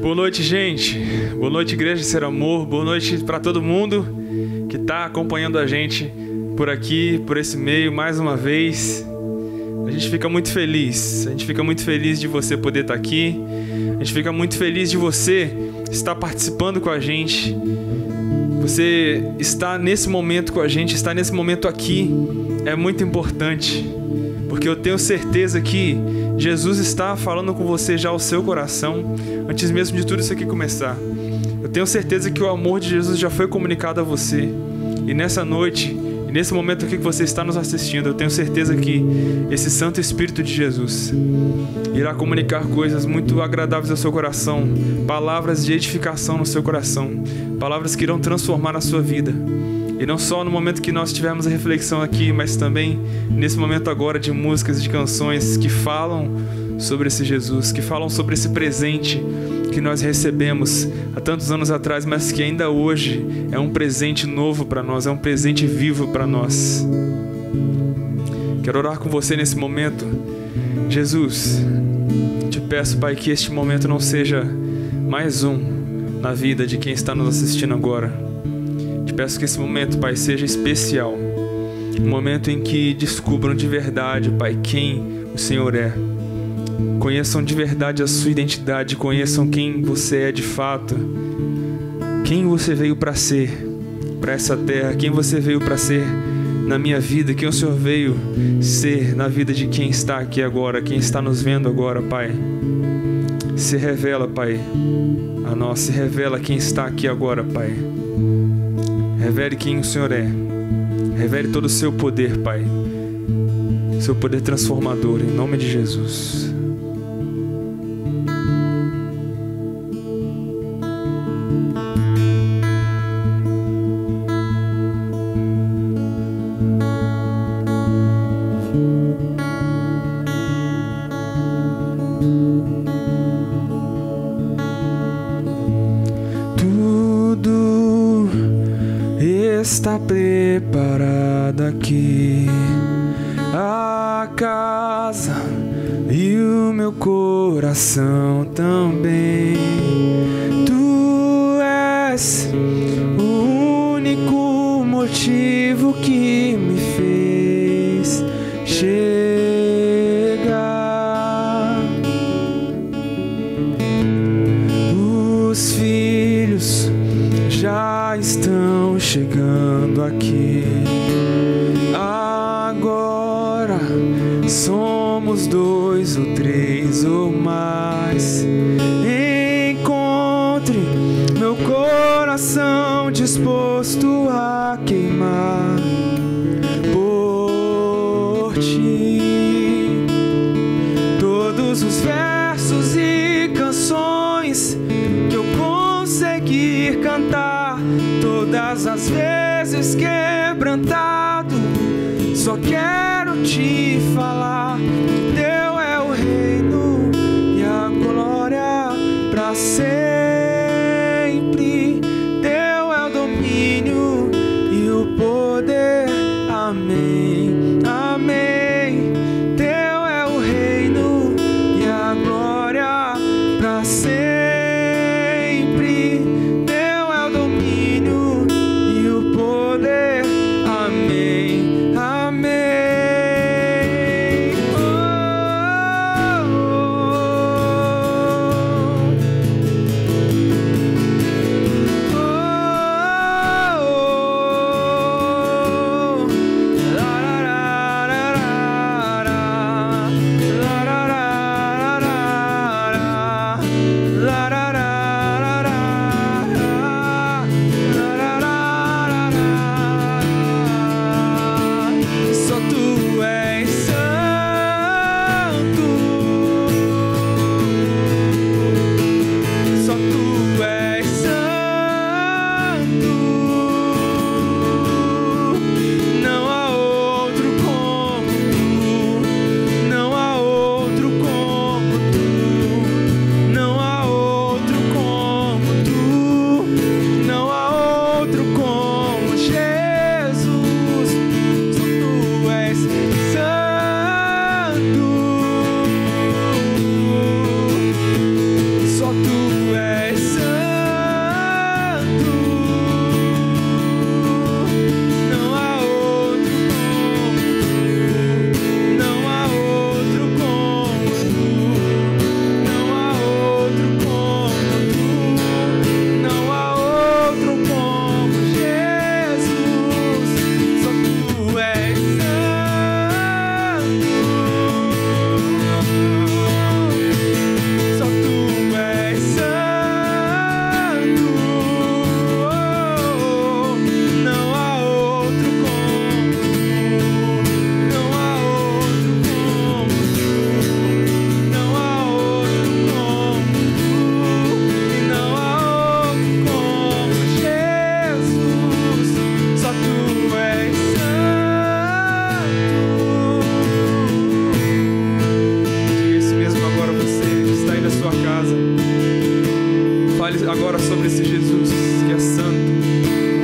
Boa noite, gente. Boa noite, Igreja de Ser Amor. Boa noite para todo mundo que está acompanhando a gente por aqui, por esse meio, mais uma vez. A gente fica muito feliz. A gente fica muito feliz de você poder estar aqui. A gente fica muito feliz de você estar participando com a gente. Você está nesse momento com a gente, está nesse momento aqui. É muito importante, porque eu tenho certeza que Jesus está falando com você já ao seu coração, antes mesmo de tudo isso aqui começar. Eu tenho certeza que o amor de Jesus já foi comunicado a você. E nessa noite, e nesse momento aqui que você está nos assistindo, eu tenho certeza que esse Santo Espírito de Jesus irá comunicar coisas muito agradáveis ao seu coração, palavras de edificação no seu coração, palavras que irão transformar a sua vida. E não só no momento que nós tivermos a reflexão aqui, mas também nesse momento agora de músicas e de canções que falam sobre esse Jesus, que falam sobre esse presente que nós recebemos há tantos anos atrás, mas que ainda hoje é um presente novo para nós, é um presente vivo para nós. Quero orar com você nesse momento. Jesus, te peço, Pai, que este momento não seja mais um na vida de quem está nos assistindo agora. Te peço que esse momento, Pai, seja especial. Um momento em que descubram de verdade, Pai, quem o Senhor é. Conheçam de verdade a sua identidade, conheçam quem você é de fato. Quem você veio para ser, para essa terra, quem você veio para ser na minha vida, quem o Senhor veio ser na vida de quem está aqui agora, quem está nos vendo agora, Pai. Se revela, Pai, a nós, se revela quem está aqui agora, Pai. Revele quem o Senhor é. Revele todo o seu poder, Pai. Seu poder transformador, em nome de Jesus. Está preparada aqui a casa e o meu coração também. Tu és o único motivo que me fez chegar. Os filhos já estão chegando aqui. Agora somos 2 ou 3 ou mais. Encontre meu coração disposto a queimar por ti. Todos os versos e canções que eu conseguir cantar, todas as vezes quebrantado, só quero te falar que teu é o reino e a glória para sempre. Teu é o domínio e o poder. Amém, amém. Teu é o reino e a glória para sempre. Amém, amém. Fale agora sobre esse Jesus que é santo,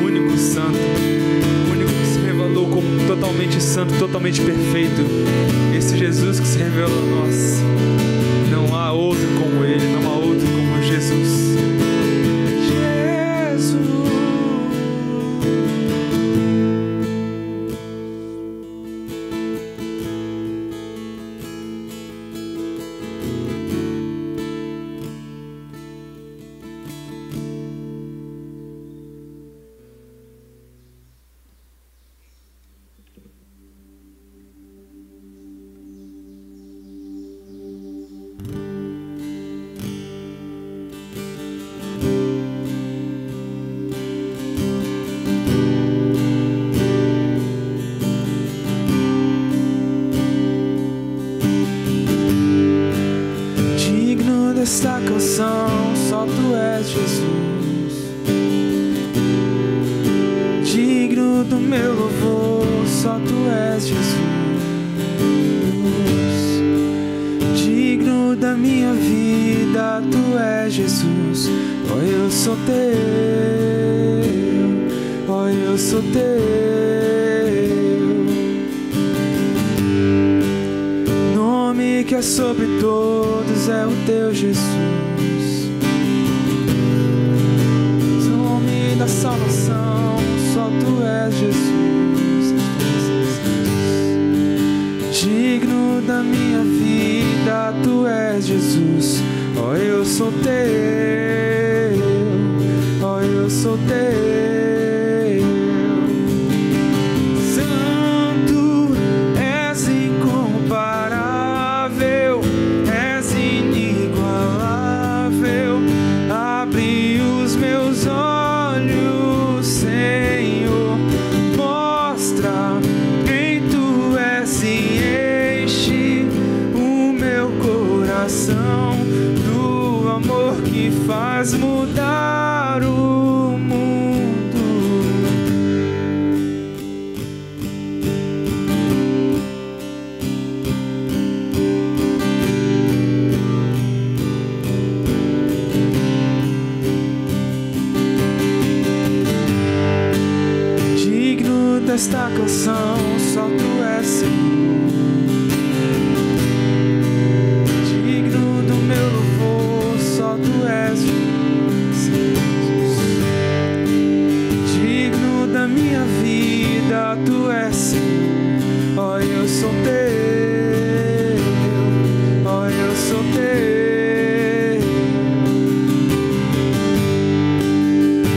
o único santo, o único que se revelou como totalmente santo, totalmente perfeito. Esse Jesus que se revelou a nós. Não há outro como Ele, não há outro como Jesus. Esta canção, só Tu és Jesus, digno do meu louvor, só Tu és Jesus, digno da minha vida, Tu és Jesus. Oh, eu sou Teu, oh, eu sou Teu. Nome que é sobre todos é o Teu Jesus, nome da salvação, só Tu és Jesus. Digno da minha vida, Tu és Jesus. Oh, eu sou Teu, oh, eu sou Teu. Do amor que faz mudar o mundo. Digno desta canção, só Tu és Senhor. Tu és Jesus, digno da minha vida, Tu és Senhor. Oh, eu sou Teu, oh, eu sou Teu.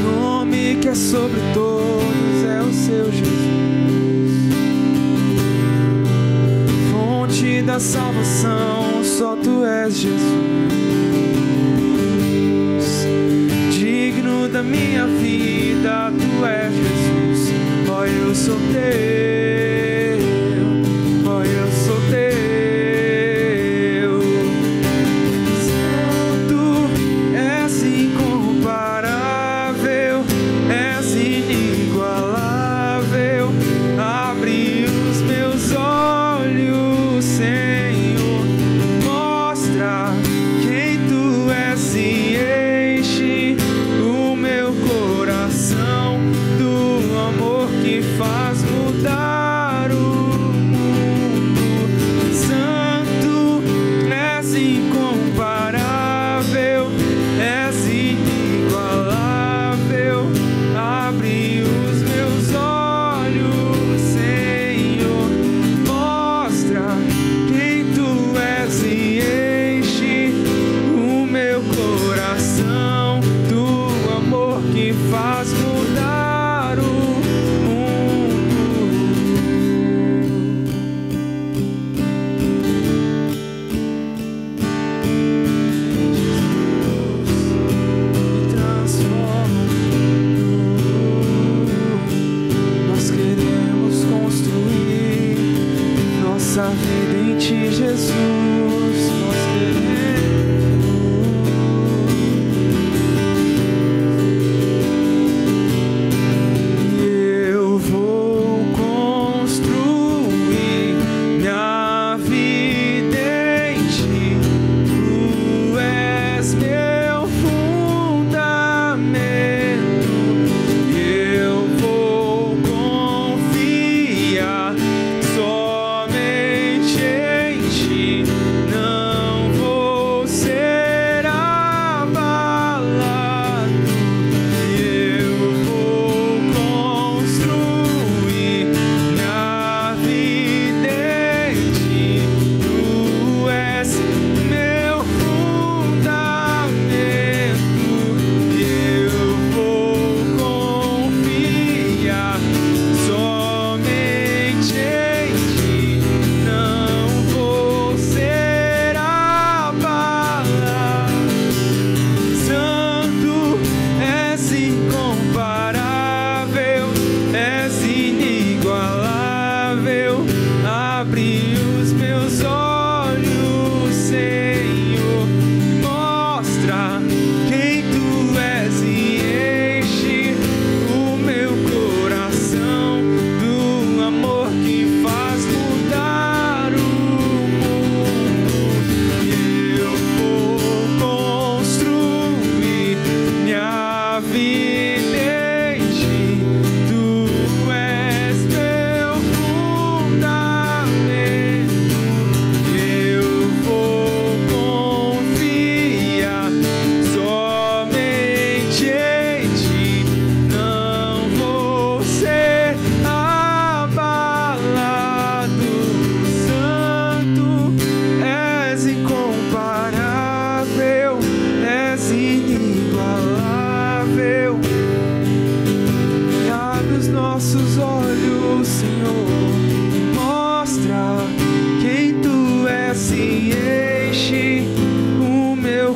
Nome que é sobre todos é o Seu Jesus, fonte da salvação, só Tu és Jesus. Da minha vida, Tu és Jesus. Oh, eu sou Teu, oh, eu sou Teu. Santo, és incomparável, és inigualável. Abre os meus olhos, Senhor, mostra quem Tu és e enche do amor que faz mudar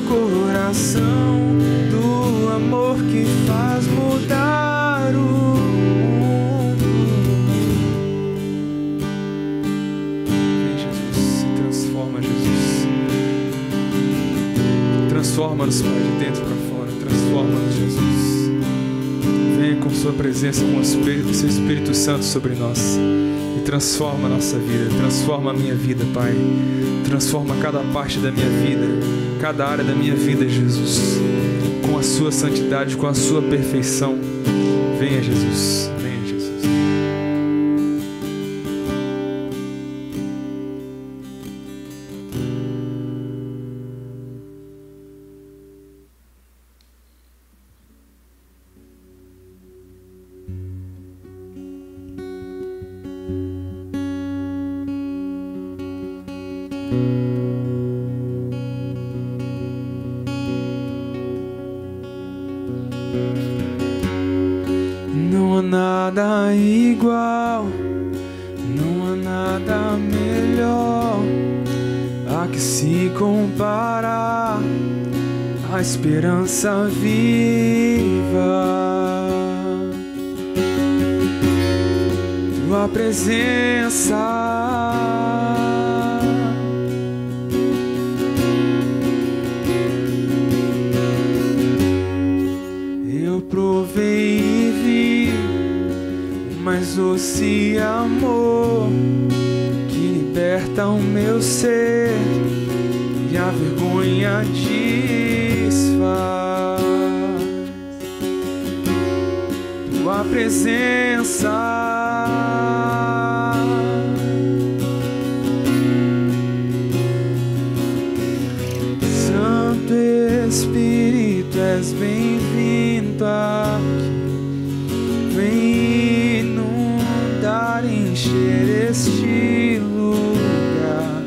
coração do amor que faz mudar o mundo. Vem, Jesus, transforma, Jesus. Transforma-nos, Pai, de dentro para fora. Transforma-nos, Jesus. Venha com sua presença, com o seu Espírito Santo sobre nós. E transforma a nossa vida, transforma a minha vida, Pai. Transforma cada parte da minha vida, cada área da minha vida, Jesus. Com a sua santidade, com a sua perfeição. Venha, Jesus. Venha, Jesus. Não há nada igual, não há nada melhor a que se comparar a esperança viva, tua presença. Eu provei e vi o mais doce amor que liberta o meu ser e a vergonha desfaz. Tua presença. Santo Espírito, és bem-vindo aqui. Vem inundar, encher este lugar.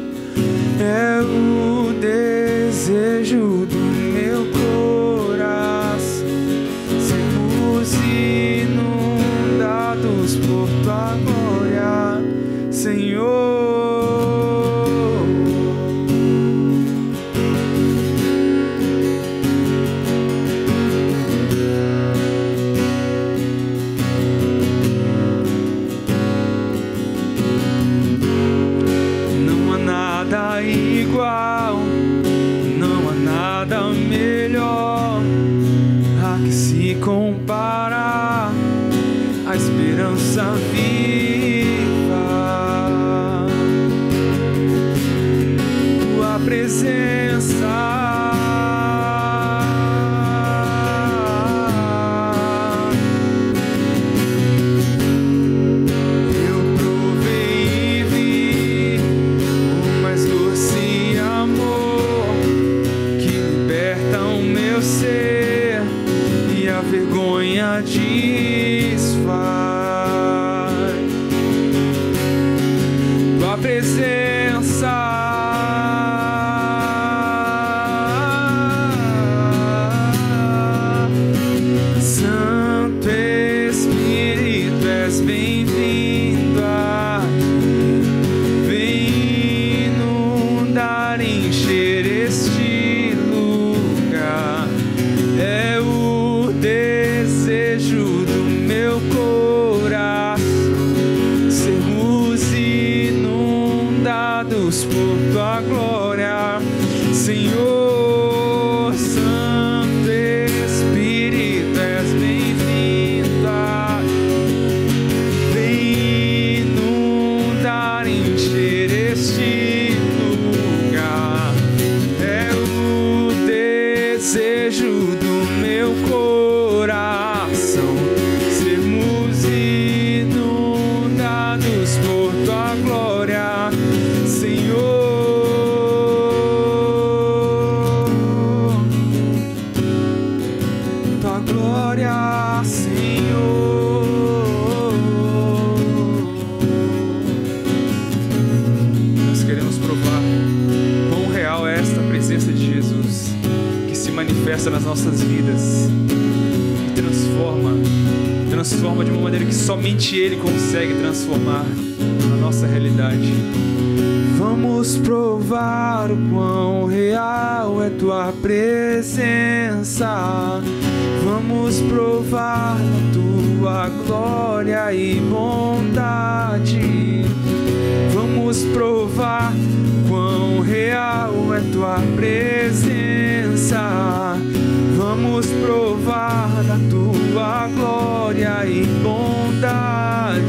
É o desejo do meu coração. Sermos inundados por tua glória, Senhor. Igual, não há nada melhor a que se comparar a esperança viva, tua presença. Vergonha desfaz, tua presença. Santo Espírito, és bem-vindo aqui. Vem inundar, encher este lugar. É o desejo do meu coração, sermos inundados por tua glória, Senhor. Santo Espírito, és bem-vindo aqui. Vem inundar, encher este lugar. É o desejo do meu coração, sermos inundados por tua glória, Senhor. Tua glória, Senhor. Nós queremos provar quão real é esta presença de Jesus, que se manifesta nas nossas vidas e transforma de uma maneira que somente Ele consegue transformar a nossa realidade. Vão Vamos provar o quão real é tua presença. Vamos provar a tua glória e bondade. Vamos provar quão real é tua presença. Vamos provar da tua glória e bondade.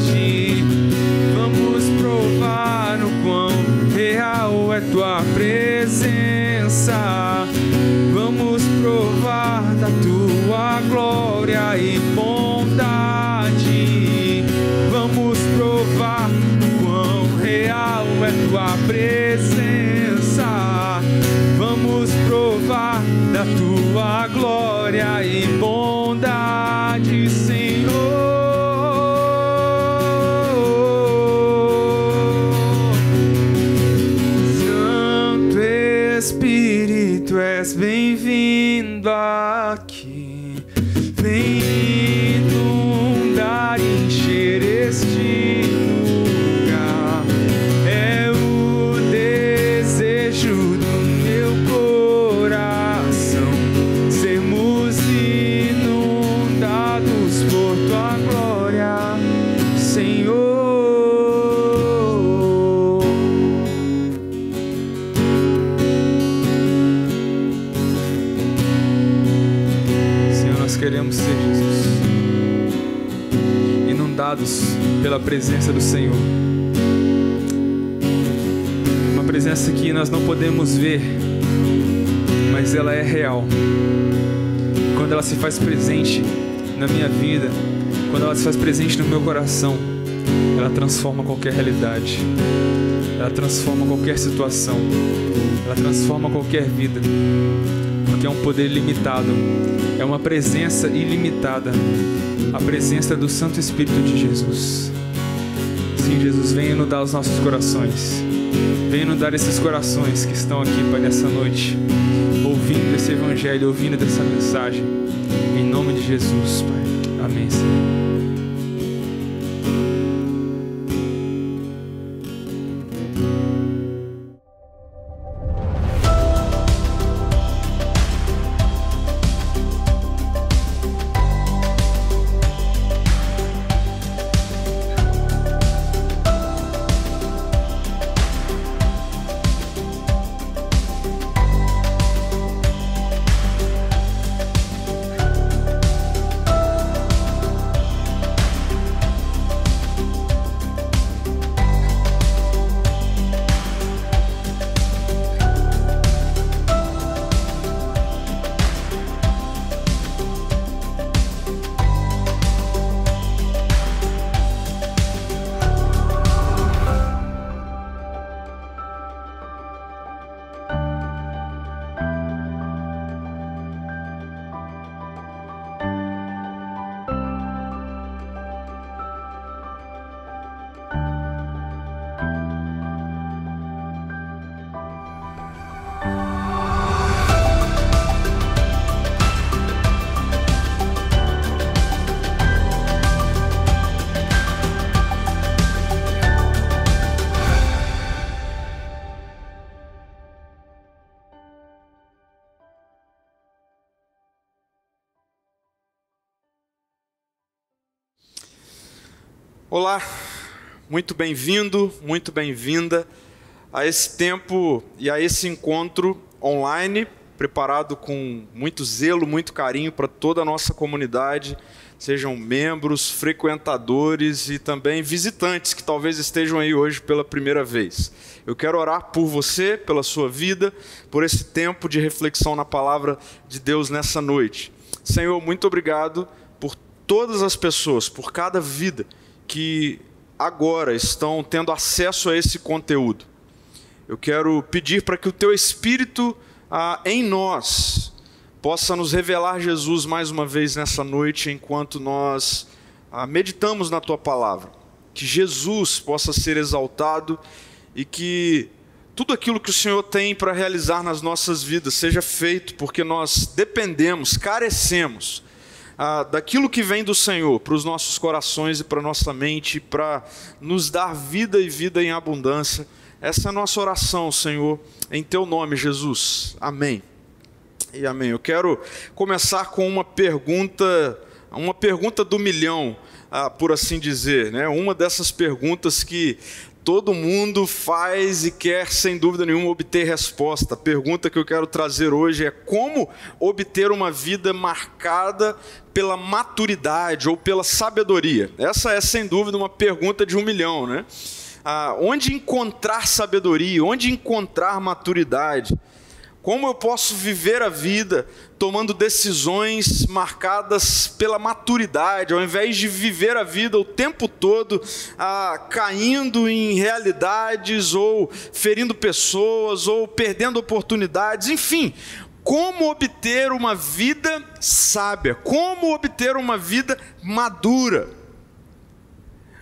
Vamos provar o quão real é tua presença. Vamos provar da tua glória e bondade. Vamos provar o quão real é tua presença. Vamos provar da tua glória e bondade, Senhor. Santo Espírito, és bem-vindo aqui. Vem inundar e encher este lugar. É o desejo do meu coração sermos inundados por tua glória, Senhor. Senhor, nós queremos ser, Jesus, inundados pela presença do Senhor. Uma presença que nós não podemos ver, mas ela é real. Quando ela se faz presente na minha vida, quando ela se faz presente no meu coração, ela transforma qualquer realidade, ela transforma qualquer situação, ela transforma qualquer vida, porque é um poder ilimitado, é uma presença ilimitada, a presença do Santo Espírito de Jesus. Sim, Jesus, venha inundar os nossos corações, venha inundar esses corações que estão aqui, Pai, nessa noite, ouvindo esse Evangelho, ouvindo dessa mensagem, em nome de Jesus, Pai. Amém, Senhor. Olá, muito bem-vindo, muito bem-vinda a esse tempo e a esse encontro online, preparado com muito zelo, muito carinho para toda a nossa comunidade, sejam membros, frequentadores e também visitantes que talvez estejam aí hoje pela primeira vez. Eu quero orar por você, pela sua vida, por esse tempo de reflexão na palavra de Deus nessa noite. Senhor, muito obrigado por todas as pessoas, por cada vida que agora estão tendo acesso a esse conteúdo. Eu quero pedir para que o Teu Espírito em nós possa nos revelar Jesus mais uma vez nessa noite, enquanto nós meditamos na Tua Palavra. Que Jesus possa ser exaltado e que tudo aquilo que o Senhor tem para realizar nas nossas vidas seja feito, porque nós dependemos, carecemos daquilo que vem do Senhor para os nossos corações e para a nossa mente, para nos dar vida e vida em abundância Essa é a nossa oração, Senhor, em Teu nome, Jesus. Amém. E amém. Eu quero começar com uma pergunta do milhão, por assim dizer, né? Uma dessas perguntas que todo mundo faz e quer, sem dúvida nenhuma, obter resposta. A pergunta que eu quero trazer hoje é: como obter uma vida marcada pela maturidade ou pela sabedoria? Essa é, sem dúvida, uma pergunta de 1 milhão, né? Onde encontrar sabedoria? Onde encontrar maturidade? Como eu posso viver a vida tomando decisões marcadas pela maturidade, ao invés de viver a vida o tempo todo caindo em realidades, ou ferindo pessoas, ou perdendo oportunidades, enfim. Como obter uma vida sábia? Como obter uma vida madura?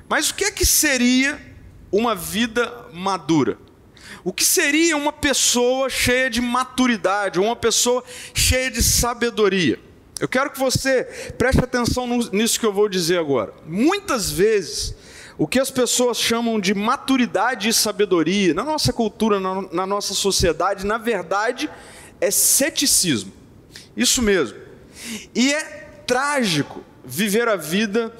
Mas o que é que seria uma vida madura? O que seria uma pessoa cheia de maturidade, uma pessoa cheia de sabedoria? Eu quero que você preste atenção nisso que eu vou dizer agora. Muitas vezes, o que as pessoas chamam de maturidade e sabedoria, na nossa cultura, na nossa sociedade, na verdade, é ceticismo. Isso mesmo. E é trágico viver a vida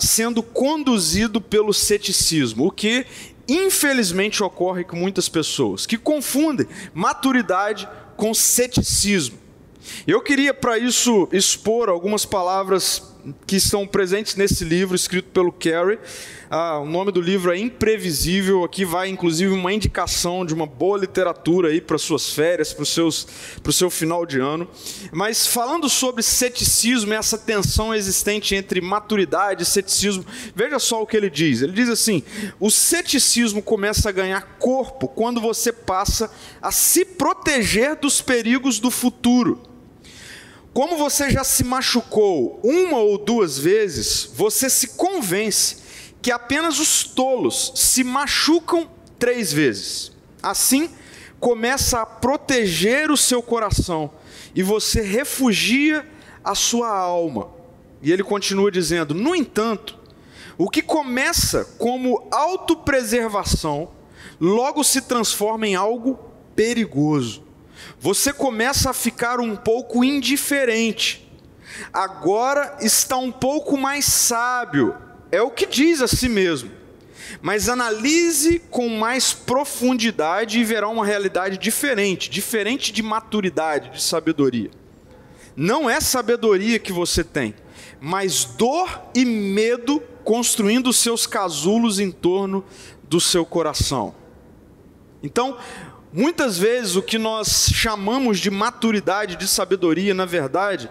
sendo conduzido pelo ceticismo, o que infelizmente ocorre com muitas pessoas que confundem maturidade com ceticismo. Eu queria, para isso, expor algumas palavras que estão presentes nesse livro escrito pelo Carey. O nome do livro é Imprevisível. Aqui vai inclusive uma indicação de uma boa literatura aí para suas férias, para o seu final de ano. Mas falando sobre ceticismo, essa tensão existente entre maturidade e ceticismo, veja só o que ele diz. Ele diz assim: o ceticismo começa a ganhar corpo quando você passa a se proteger dos perigos do futuro. Como você já se machucou 1 ou 2 vezes, você se convence que apenas os tolos se machucam 3 vezes. Assim, começa a proteger o seu coração e você refugia a sua alma. E ele continua dizendo: no entanto, o que começa como autopreservação, logo se transforma em algo perigoso. Você começa a ficar um pouco indiferente. Agora está um pouco mais sábio, é o que diz a si mesmo. Mas analise com mais profundidade e verá uma realidade diferente de maturidade, de sabedoria. Não é sabedoria que você tem, mas dor e medo construindo os seus casulos em torno do seu coração. Então, muitas vezes o que nós chamamos de maturidade, de sabedoria, na verdade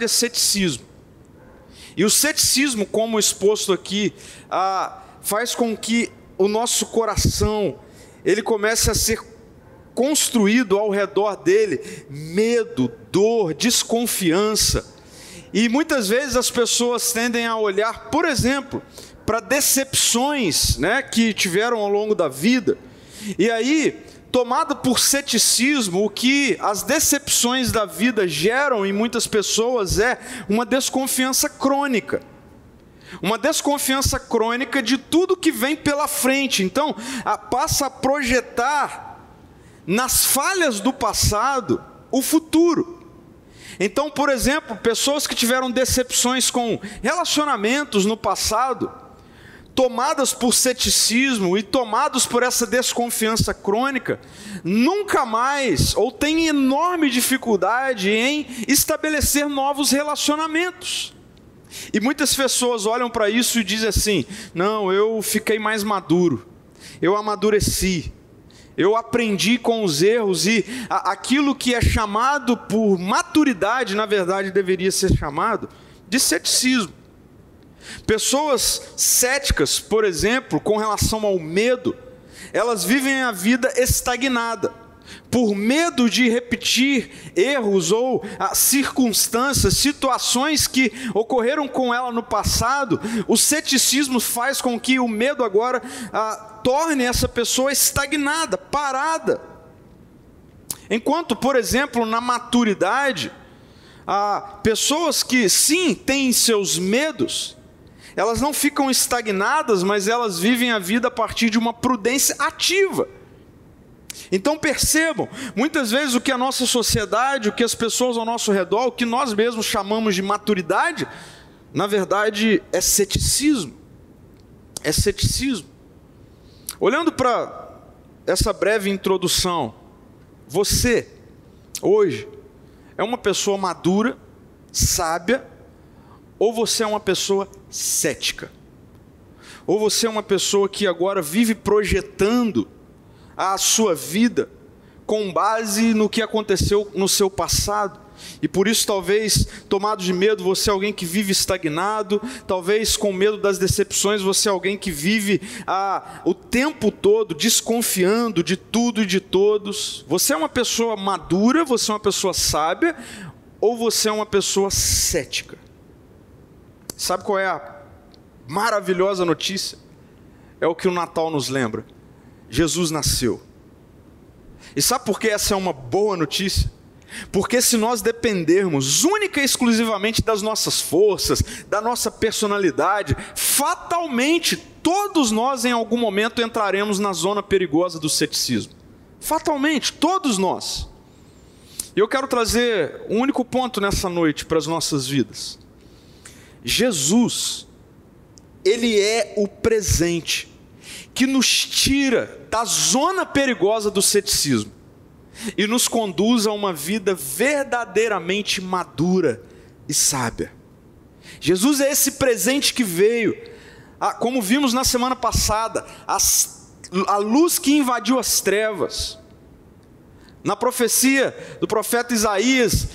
é ceticismo. E o ceticismo, como exposto aqui, faz com que o nosso coração ele comece a ser construído ao redor dele medo, dor, desconfiança. E muitas vezes as pessoas tendem a olhar, por exemplo, para decepções, né, que tiveram ao longo da vida. E aí, tomado por ceticismo, o que as decepções da vida geram em muitas pessoas é uma desconfiança crônica. Uma desconfiança crônica de tudo que vem pela frente. Então, passa a projetar nas falhas do passado o futuro. Então, por exemplo, pessoas que tiveram decepções com relacionamentos no passado, tomadas por ceticismo e tomados por essa desconfiança crônica, nunca mais, ou têm enorme dificuldade em estabelecer novos relacionamentos. E muitas pessoas olham para isso e dizem assim: não, eu fiquei mais maduro, eu amadureci, eu aprendi com os erros, e aquilo que é chamado por maturidade, na verdade deveria ser chamado de ceticismo. Pessoas céticas, por exemplo, com relação ao medo, elas vivem a vida estagnada, por medo de repetir erros ou circunstâncias, situações que ocorreram com ela no passado. O ceticismo faz com que o medo agora torne essa pessoa estagnada, parada. Enquanto, por exemplo, na maturidade, pessoas que sim têm seus medos, Elas não ficam estagnadas, mas elas vivem a vida a partir de uma prudência ativa. Então percebam, muitas vezes o que a nossa sociedade, o que as pessoas ao nosso redor, o que nós mesmos chamamos de maturidade, na verdade é ceticismo. É ceticismo. Olhando para essa breve introdução, você, hoje, é uma pessoa madura, sábia, ou você é uma pessoa cética? Ou você é uma pessoa que agora vive projetando a sua vida com base no que aconteceu no seu passado? E por isso, talvez, tomado de medo, você é alguém que vive estagnado. Talvez com medo das decepções, você é alguém que vive o tempo todo desconfiando de tudo e de todos. Você é uma pessoa madura, você é uma pessoa sábia, ou você é uma pessoa cética? Sabe qual é a maravilhosa notícia? É o que o Natal nos lembra. Jesus nasceu. E sabe por que essa é uma boa notícia? Porque se nós dependermos única e exclusivamente das nossas forças, da nossa personalidade, fatalmente todos nós em algum momento entraremos na zona perigosa do ceticismo. Fatalmente, todos nós. E eu quero trazer um único ponto nessa noite para as nossas vidas. Jesus, Ele é o presente que nos tira da zona perigosa do ceticismo e nos conduz a uma vida verdadeiramente madura e sábia. Jesus é esse presente que veio, como vimos na semana passada, a luz que invadiu as trevas. Na profecia do profeta Isaías,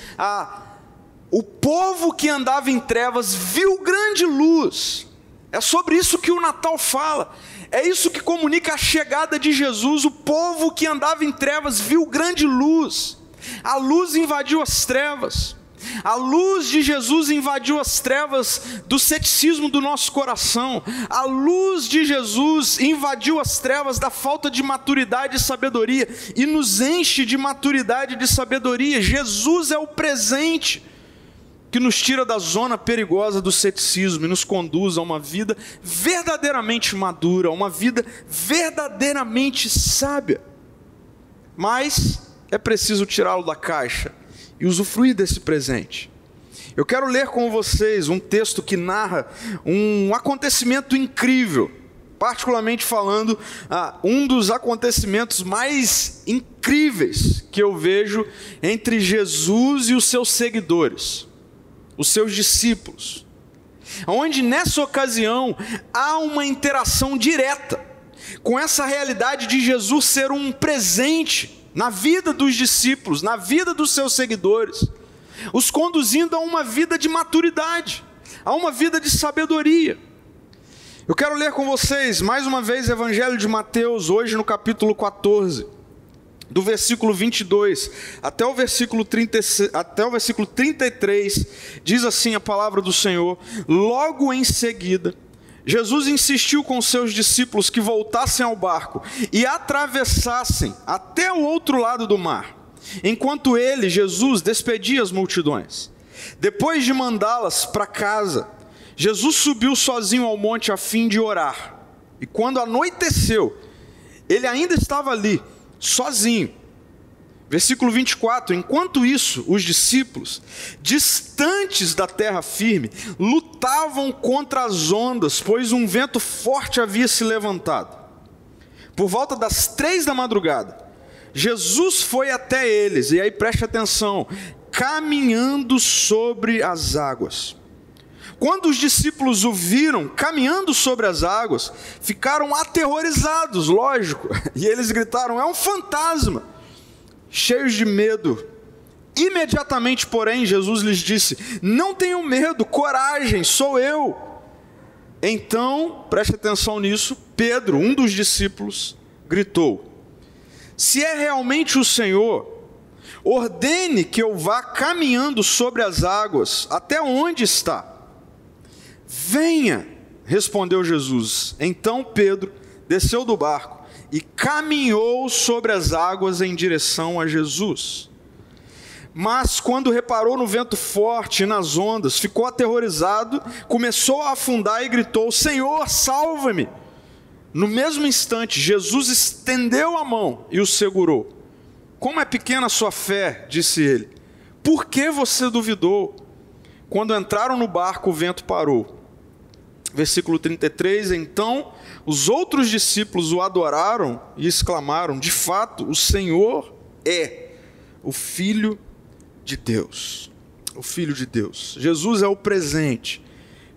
o povo que andava em trevas viu grande luz. É sobre isso que o Natal fala. É isso que comunica a chegada de Jesus. O povo que andava em trevas viu grande luz. A luz invadiu as trevas. A luz de Jesus invadiu as trevas do ceticismo do nosso coração. A luz de Jesus invadiu as trevas da falta de maturidade e sabedoria e nos enche de maturidade e de sabedoria. Jesus é o presente que nos tira da zona perigosa do ceticismo e nos conduz a uma vida verdadeiramente madura, uma vida verdadeiramente sábia. Mas é preciso tirá-lo da caixa e usufruir desse presente. Eu quero ler com vocês um texto que narra um acontecimento incrível, particularmente falando, um dos acontecimentos mais incríveis que eu vejo entre Jesus e os seus seguidores, os seus discípulos, onde nessa ocasião há uma interação direta com essa realidade de Jesus ser um presente na vida dos discípulos, na vida dos seus seguidores, os conduzindo a uma vida de maturidade, a uma vida de sabedoria. Eu quero ler com vocês mais uma vez o Evangelho de Mateus, hoje no capítulo 14, do versículo 22 até o versículo 33, diz assim a palavra do Senhor: logo em seguida, Jesus insistiu com seus discípulos que voltassem ao barco e atravessassem até o outro lado do mar, enquanto ele, Jesus, despedia as multidões. Depois de mandá-las para casa, Jesus subiu sozinho ao monte a fim de orar. E quando anoiteceu, ele ainda estava ali, sozinho. Versículo 24: enquanto isso, os discípulos, distantes da terra firme, lutavam contra as ondas, pois um vento forte havia se levantado. Por volta das 3 da madrugada, Jesus foi até eles, e aí preste atenção, caminhando sobre as águas. Quando os discípulos o viram caminhando sobre as águas, ficaram aterrorizados, lógico, e eles gritaram: é um fantasma! Cheios de medo. Imediatamente, porém, Jesus lhes disse: não tenham medo, coragem, sou eu. Então, preste atenção nisso, Pedro, um dos discípulos, gritou: se é realmente o Senhor, ordene que eu vá caminhando sobre as águas até onde está. Venha, respondeu Jesus. Então Pedro desceu do barco e caminhou sobre as águas em direção a Jesus. Mas quando reparou no vento forte e nas ondas, ficou aterrorizado, começou a afundar e gritou: Senhor, salva-me! No mesmo instante, Jesus estendeu a mão e o segurou. Como é pequena a sua fé, disse ele. Por que você duvidou? Quando entraram no barco, o vento parou. Versículo 33, então os outros discípulos o adoraram e exclamaram: de fato, o Senhor é o Filho de Deus. O Filho de Deus. Jesus é o presente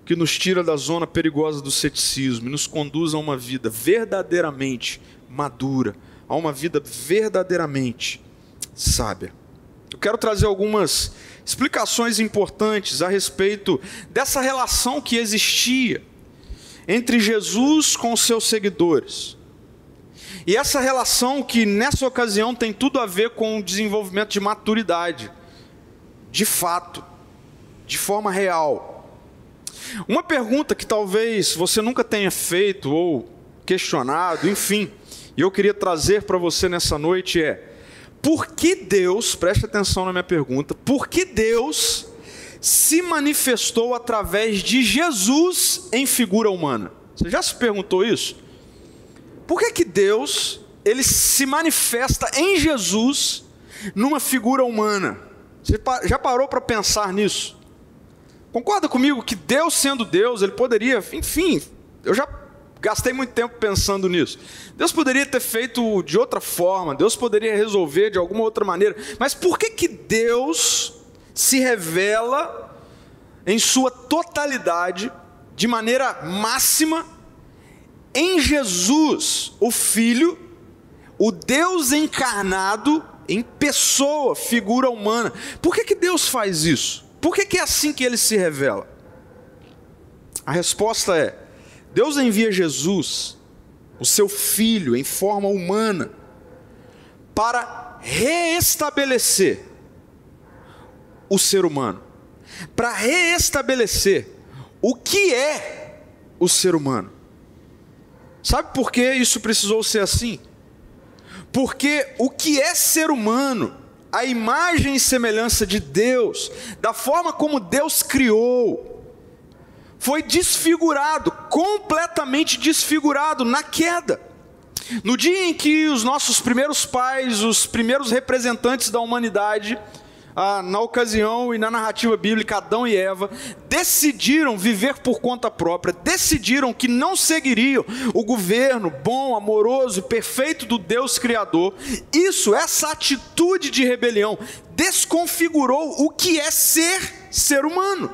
que nos tira da zona perigosa do ceticismo e nos conduz a uma vida verdadeiramente madura, a uma vida verdadeiramente sábia. Eu quero trazer algumas explicações importantes a respeito dessa relação que existia entre Jesus com os seus seguidores. E essa relação que nessa ocasião tem tudo a ver com o desenvolvimento de maturidade, de fato, de forma real. Uma pergunta que talvez você nunca tenha feito ou questionado, enfim, e eu queria trazer para você nessa noite é: por que Deus, preste atenção na minha pergunta, por que Deus se manifestou através de Jesus em figura humana? Você já se perguntou isso? Por que Deus, ele se manifesta em Jesus numa figura humana? Você já parou para pensar nisso? Concorda comigo que Deus sendo Deus, ele poderia, enfim, eu já gastei muito tempo pensando nisso. Deus poderia ter feito de outra forma, Deus poderia resolver de alguma outra maneira, mas por que Deus se revela em sua totalidade, de maneira máxima, em Jesus, o Filho, o Deus encarnado em pessoa, figura humana? Por que Deus faz isso? Por que é assim que ele se revela? A resposta é: Deus envia Jesus, o seu Filho, em forma humana, para reestabelecer o ser humano, para reestabelecer o que é o ser humano. Sabe por que isso precisou ser assim? Porque o que é ser humano, a imagem e semelhança de Deus, da forma como Deus criou, foi desfigurado, completamente desfigurado na queda. No dia em que os nossos primeiros pais, os primeiros representantes da humanidade, na ocasião e na narrativa bíblica, Adão e Eva, decidiram viver por conta própria, decidiram que não seguiriam o governo bom, amoroso e perfeito do Deus Criador. Essa atitude de rebelião desconfigurou o que é ser humano,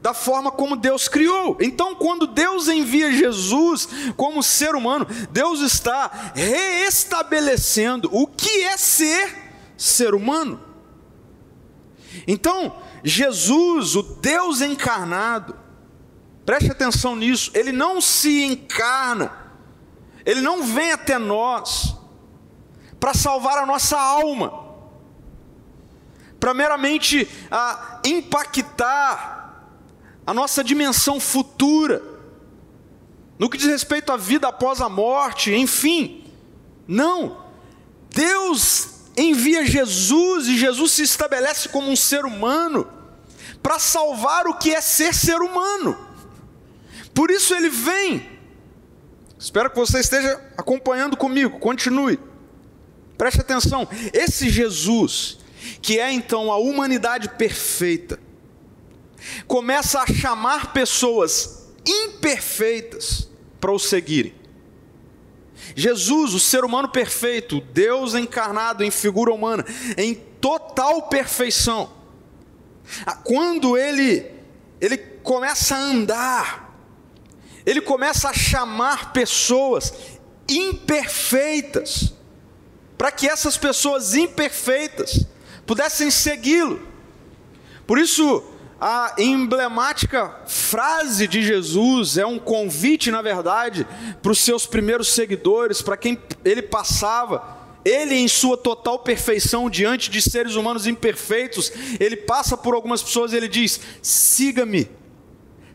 da forma como Deus criou. Então, quando Deus envia Jesus como ser humano, Deus está reestabelecendo o que é ser humano. Então, Jesus, o Deus encarnado, preste atenção nisso, ele não se encarna, ele não vem até nós para salvar a nossa alma, para meramente impactar a nossa dimensão futura, no que diz respeito à vida após a morte, enfim. Não, Deus envia Jesus e Jesus se estabelece como um ser humano para salvar o que é ser humano. Por isso ele vem. Espero que você esteja acompanhando comigo, continue. Preste atenção, esse Jesus, que é então a humanidade perfeita, começa a chamar pessoas imperfeitas para o seguirem. Jesus, o ser humano perfeito, Deus encarnado em figura humana, em total perfeição, quando ele começa a andar, ele começa a chamar pessoas imperfeitas, para que essas pessoas imperfeitas pudessem segui-lo. Por isso, a emblemática frase de Jesus é um convite, na verdade, para os seus primeiros seguidores, para quem ele passava. Ele, em sua total perfeição, diante de seres humanos imperfeitos, ele passa por algumas pessoas e ele diz: siga-me,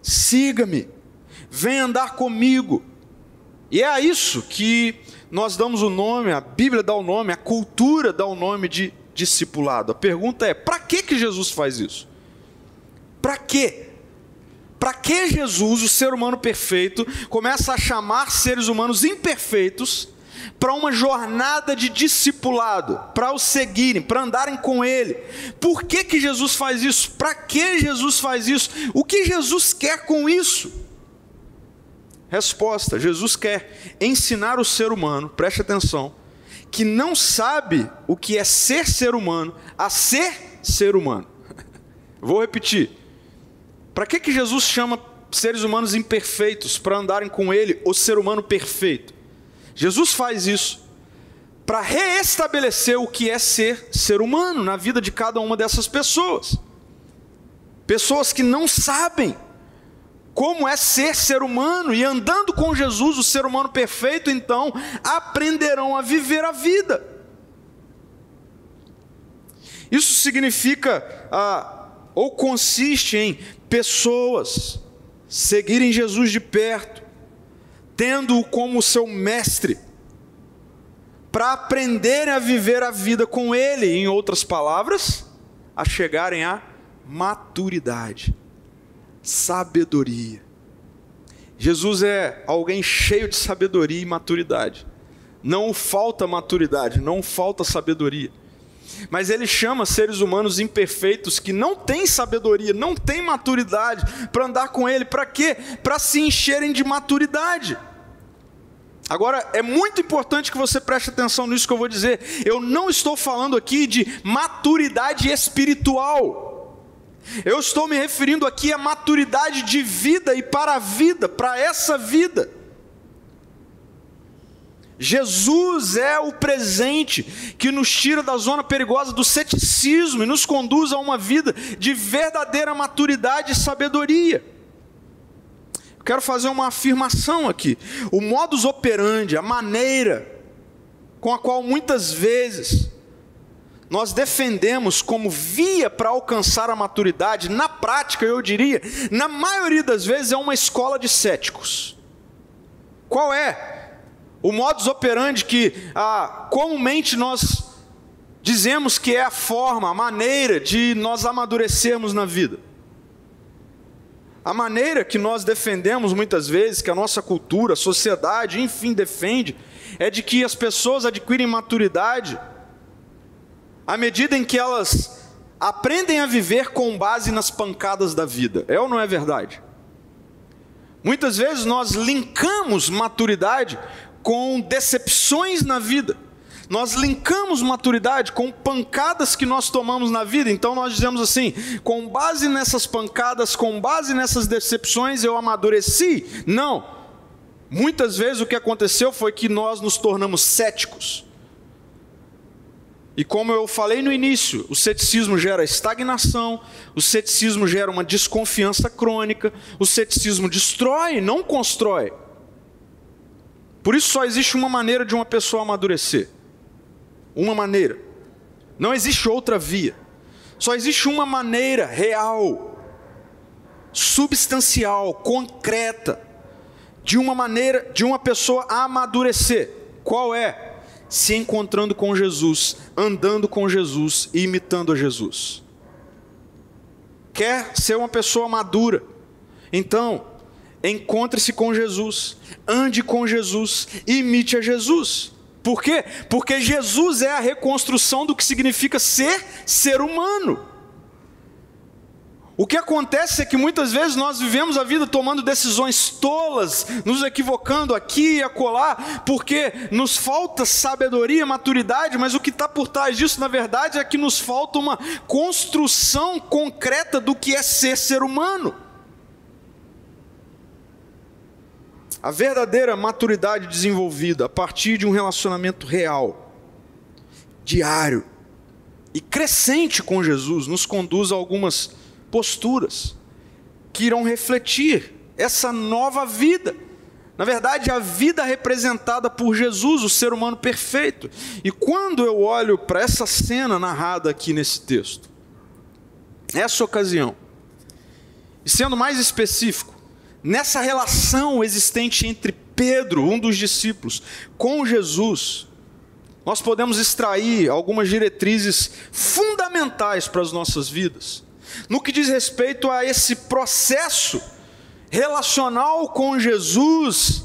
siga-me, vem andar comigo. E é a isso que nós damos o nome, a Bíblia dá o nome, a cultura dá o nome de discipulado. A pergunta é: para que Jesus faz isso? Para quê? Para que Jesus, o ser humano perfeito, começa a chamar seres humanos imperfeitos para uma jornada de discipulado, para o seguirem, para andarem com Ele? Por que Jesus faz isso? Para que Jesus faz isso? O que Jesus quer com isso? Resposta: Jesus quer ensinar o ser humano, preste atenção, que não sabe o que é ser humano, a ser ser humano. Vou repetir. Para que Jesus chama seres humanos imperfeitos para andarem com Ele, o ser humano perfeito? Jesus faz isso para reestabelecer o que é ser humano na vida de cada uma dessas pessoas. Pessoas que não sabem como é ser humano, e andando com Jesus, o ser humano perfeito, então aprenderão a viver a vida. Isso significa, ou consiste em pessoas seguirem Jesus de perto, tendo-o como seu mestre, para aprenderem a viver a vida com Ele, em outras palavras, a chegarem à maturidade, sabedoria. Jesus é alguém cheio de sabedoria e maturidade. Não falta maturidade, não falta sabedoria. Mas Ele chama seres humanos imperfeitos que não têm sabedoria, não têm maturidade, para andar com Ele. Para quê? Para se encherem de maturidade. Agora, é muito importante que você preste atenção nisso que eu vou dizer. Eu não estou falando aqui de maturidade espiritual. Eu estou me referindo aqui à maturidade de vida e para a vida, para essa vida. Jesus é o presente que nos tira da zona perigosa do ceticismo e nos conduz a uma vida de verdadeira maturidade e sabedoria. Eu quero fazer uma afirmação aqui. O modus operandi, a maneira com a qual muitas vezes nós defendemos como via para alcançar a maturidade, na prática, eu diria, na maioria das vezes é uma escola de céticos. Qual é o modus operandi que comumente nós dizemos que é a forma, a maneira de nós amadurecermos na vida? A maneira que nós defendemos muitas vezes, que a nossa cultura, a sociedade, enfim, defende, é de que as pessoas adquirem maturidade à medida em que elas aprendem a viver com base nas pancadas da vida. É ou não é verdade? Muitas vezes nós linkamos maturidade com decepções na vida. Nós linkamos maturidade com pancadas que nós tomamos na vida. Então nós dizemos assim: com base nessas pancadas, com base nessas decepções, eu amadureci. Não. Muitas vezes o que aconteceu foi que nós nos tornamos céticos. E como eu falei no início, o ceticismo gera estagnação, o ceticismo gera uma desconfiança crônica, o ceticismo destrói, não constrói. Por isso só existe uma maneira de uma pessoa amadurecer. Uma maneira. Não existe outra via. Só existe uma maneira real, substancial, concreta, de uma pessoa amadurecer. Qual é? Se encontrando com Jesus, andando com Jesus e imitando a Jesus. Quer ser uma pessoa madura? Então, encontre-se com Jesus, ande com Jesus, imite a Jesus. Por quê? Porque Jesus é a reconstrução do que significa ser humano. O que acontece é que muitas vezes nós vivemos a vida tomando decisões tolas, nos equivocando aqui e acolá, porque nos falta sabedoria, maturidade, mas o que está por trás disso, na verdade, é que nos falta uma construção concreta do que é ser humano. A verdadeira maturidade desenvolvida a partir de um relacionamento real, diário e crescente com Jesus, nos conduz a algumas posturas que irão refletir essa nova vida. Na verdade, a vida representada por Jesus, o ser humano perfeito. E quando eu olho para essa cena narrada aqui nesse texto, essa ocasião, e sendo mais específico, nessa relação existente entre Pedro, um dos discípulos, com Jesus, nós podemos extrair algumas diretrizes fundamentais para as nossas vidas, no que diz respeito a esse processo relacional com Jesus,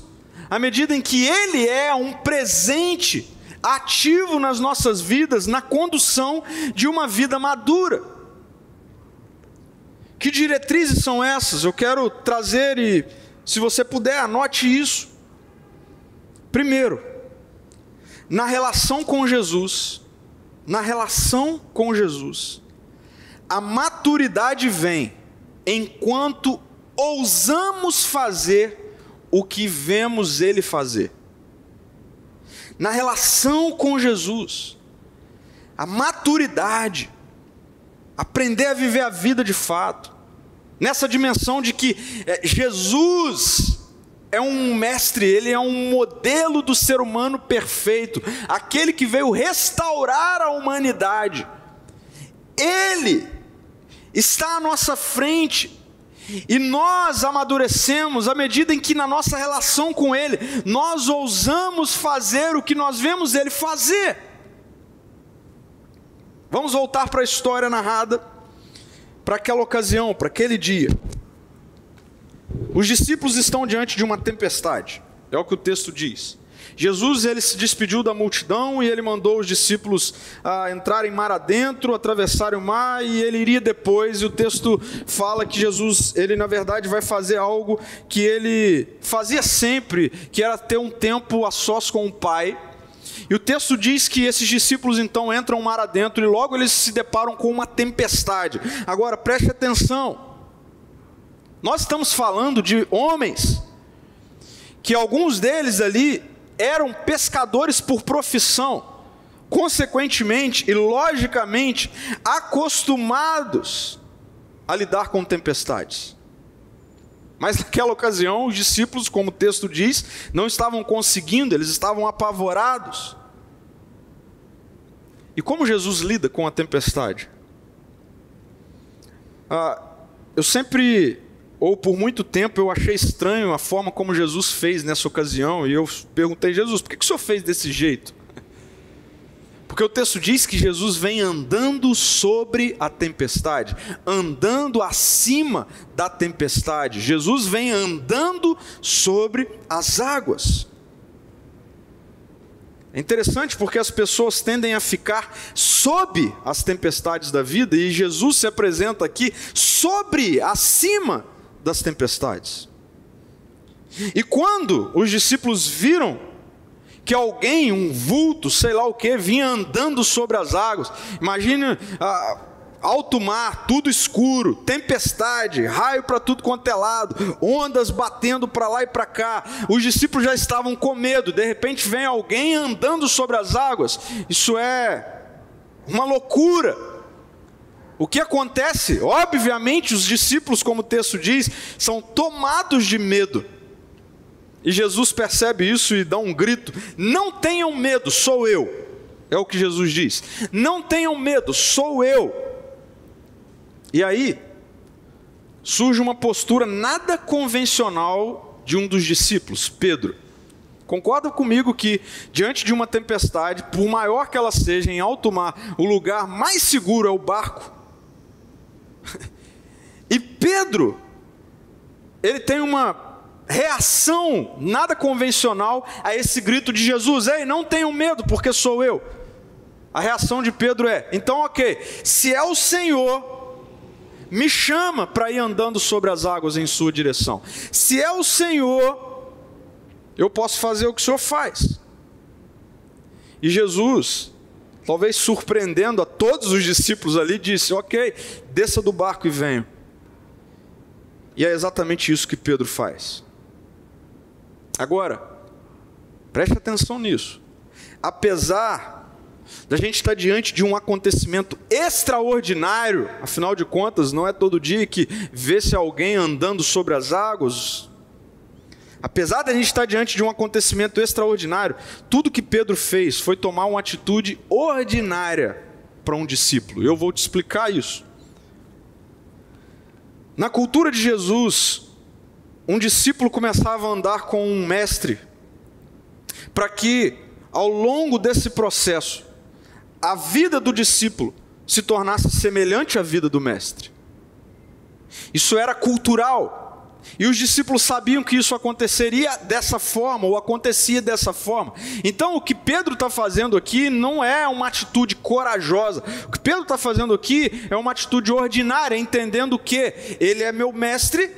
à medida em que Ele é um presente ativo nas nossas vidas, na condução de uma vida madura. Que diretrizes são essas? Eu quero trazer e, se você puder, anote isso. Primeiro, na relação com Jesus, a maturidade vem enquanto ousamos fazer o que vemos Ele fazer. Na relação com Jesus, a maturidade, aprender a viver a vida de fato, nessa dimensão de que Jesus é um mestre, Ele é um modelo do ser humano perfeito, aquele que veio restaurar a humanidade. Ele está à nossa frente, e nós amadurecemos à medida em que na nossa relação com Ele, nós ousamos fazer o que nós vemos Ele fazer. Vamos voltar para a história narrada, para aquela ocasião, para aquele dia. Os discípulos estão diante de uma tempestade, é o que o texto diz. Jesus, ele se despediu da multidão e ele mandou os discípulos entrarem mar adentro, atravessarem o mar, e ele iria depois. E o texto fala que Jesus, ele na verdade vai fazer algo que ele fazia sempre, que era ter um tempo a sós com o Pai. E o texto diz que esses discípulos então entram mar adentro e logo eles se deparam com uma tempestade. Agora preste atenção, nós estamos falando de homens que alguns deles ali eram pescadores por profissão, consequentemente e logicamente acostumados a lidar com tempestades. Mas naquela ocasião os discípulos, como o texto diz, não estavam conseguindo, eles estavam apavorados. E como Jesus lida com a tempestade? Eu sempre, ou por muito tempo, eu achei estranho a forma como Jesus fez nessa ocasião, e eu perguntei: Jesus, por que o Senhor fez desse jeito? Porque o texto diz que Jesus vem andando sobre a tempestade, andando acima da tempestade. Jesus vem andando sobre as águas. É interessante porque as pessoas tendem a ficar sob as tempestades da vida, e Jesus se apresenta aqui acima das tempestades. E quando os discípulos viram que alguém, um vulto, sei lá o que, vinha andando sobre as águas, imagine alto mar, tudo escuro, tempestade, raio para tudo quanto é lado, ondas batendo para lá e para cá, os discípulos já estavam com medo. De repente vem alguém andando sobre as águas, isso é uma loucura. O que acontece? Obviamente os discípulos, como o texto diz, são tomados de medo. E Jesus percebe isso e dá um grito: não tenham medo, sou eu. É o que Jesus diz: não tenham medo, sou eu. E aí surge uma postura nada convencional de um dos discípulos, Pedro. Concorda comigo que diante de uma tempestade, por maior que ela seja, em alto mar, o lugar mais seguro é o barco? E Pedro, ele tem uma reação nada convencional a esse grito de Jesus: ei, não tenham medo, porque sou eu. A reação de Pedro é: então ok, se é o Senhor, me chama para ir andando sobre as águas em sua direção. Se é o Senhor, eu posso fazer o que o Senhor faz. E Jesus, talvez surpreendendo a todos os discípulos ali, disse: ok, desça do barco e venha. E é exatamente isso que Pedro faz. Agora, preste atenção nisso. Apesar da gente estar diante de um acontecimento extraordinário, afinal de contas, não é todo dia que vê-se alguém andando sobre as águas. Apesar da gente estar diante de um acontecimento extraordinário, tudo que Pedro fez foi tomar uma atitude ordinária para um discípulo. Eu vou te explicar isso. Na cultura de Jesus, um discípulo começava a andar com um mestre, para que ao longo desse processo, a vida do discípulo se tornasse semelhante à vida do mestre. Isso era cultural. E os discípulos sabiam que isso aconteceria dessa forma, ou acontecia dessa forma. Então o que Pedro está fazendo aqui não é uma atitude corajosa. O que Pedro está fazendo aqui é uma atitude ordinária, entendendo que ele é meu mestre.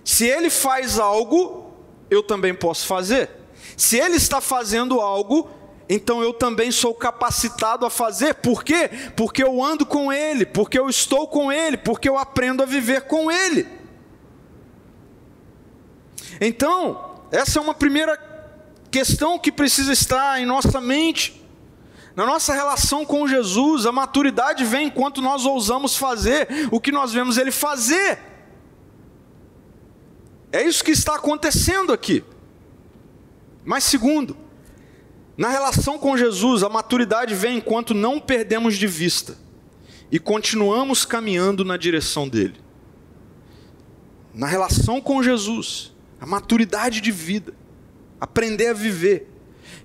Se ele faz algo, eu também posso fazer. Se ele está fazendo algo, então eu também sou capacitado a fazer. Por quê? Porque eu ando com ele, porque eu estou com ele, porque eu aprendo a viver com ele. Então, essa é uma primeira questão que precisa estar em nossa mente. Na nossa relação com Jesus, a maturidade vem enquanto nós ousamos fazer o que nós vemos ele fazer. É isso que está acontecendo aqui. Mas segundo, na relação com Jesus, a maturidade vem enquanto não perdemos de vista e continuamos caminhando na direção dele. Na relação com Jesus, a maturidade de vida, aprender a viver,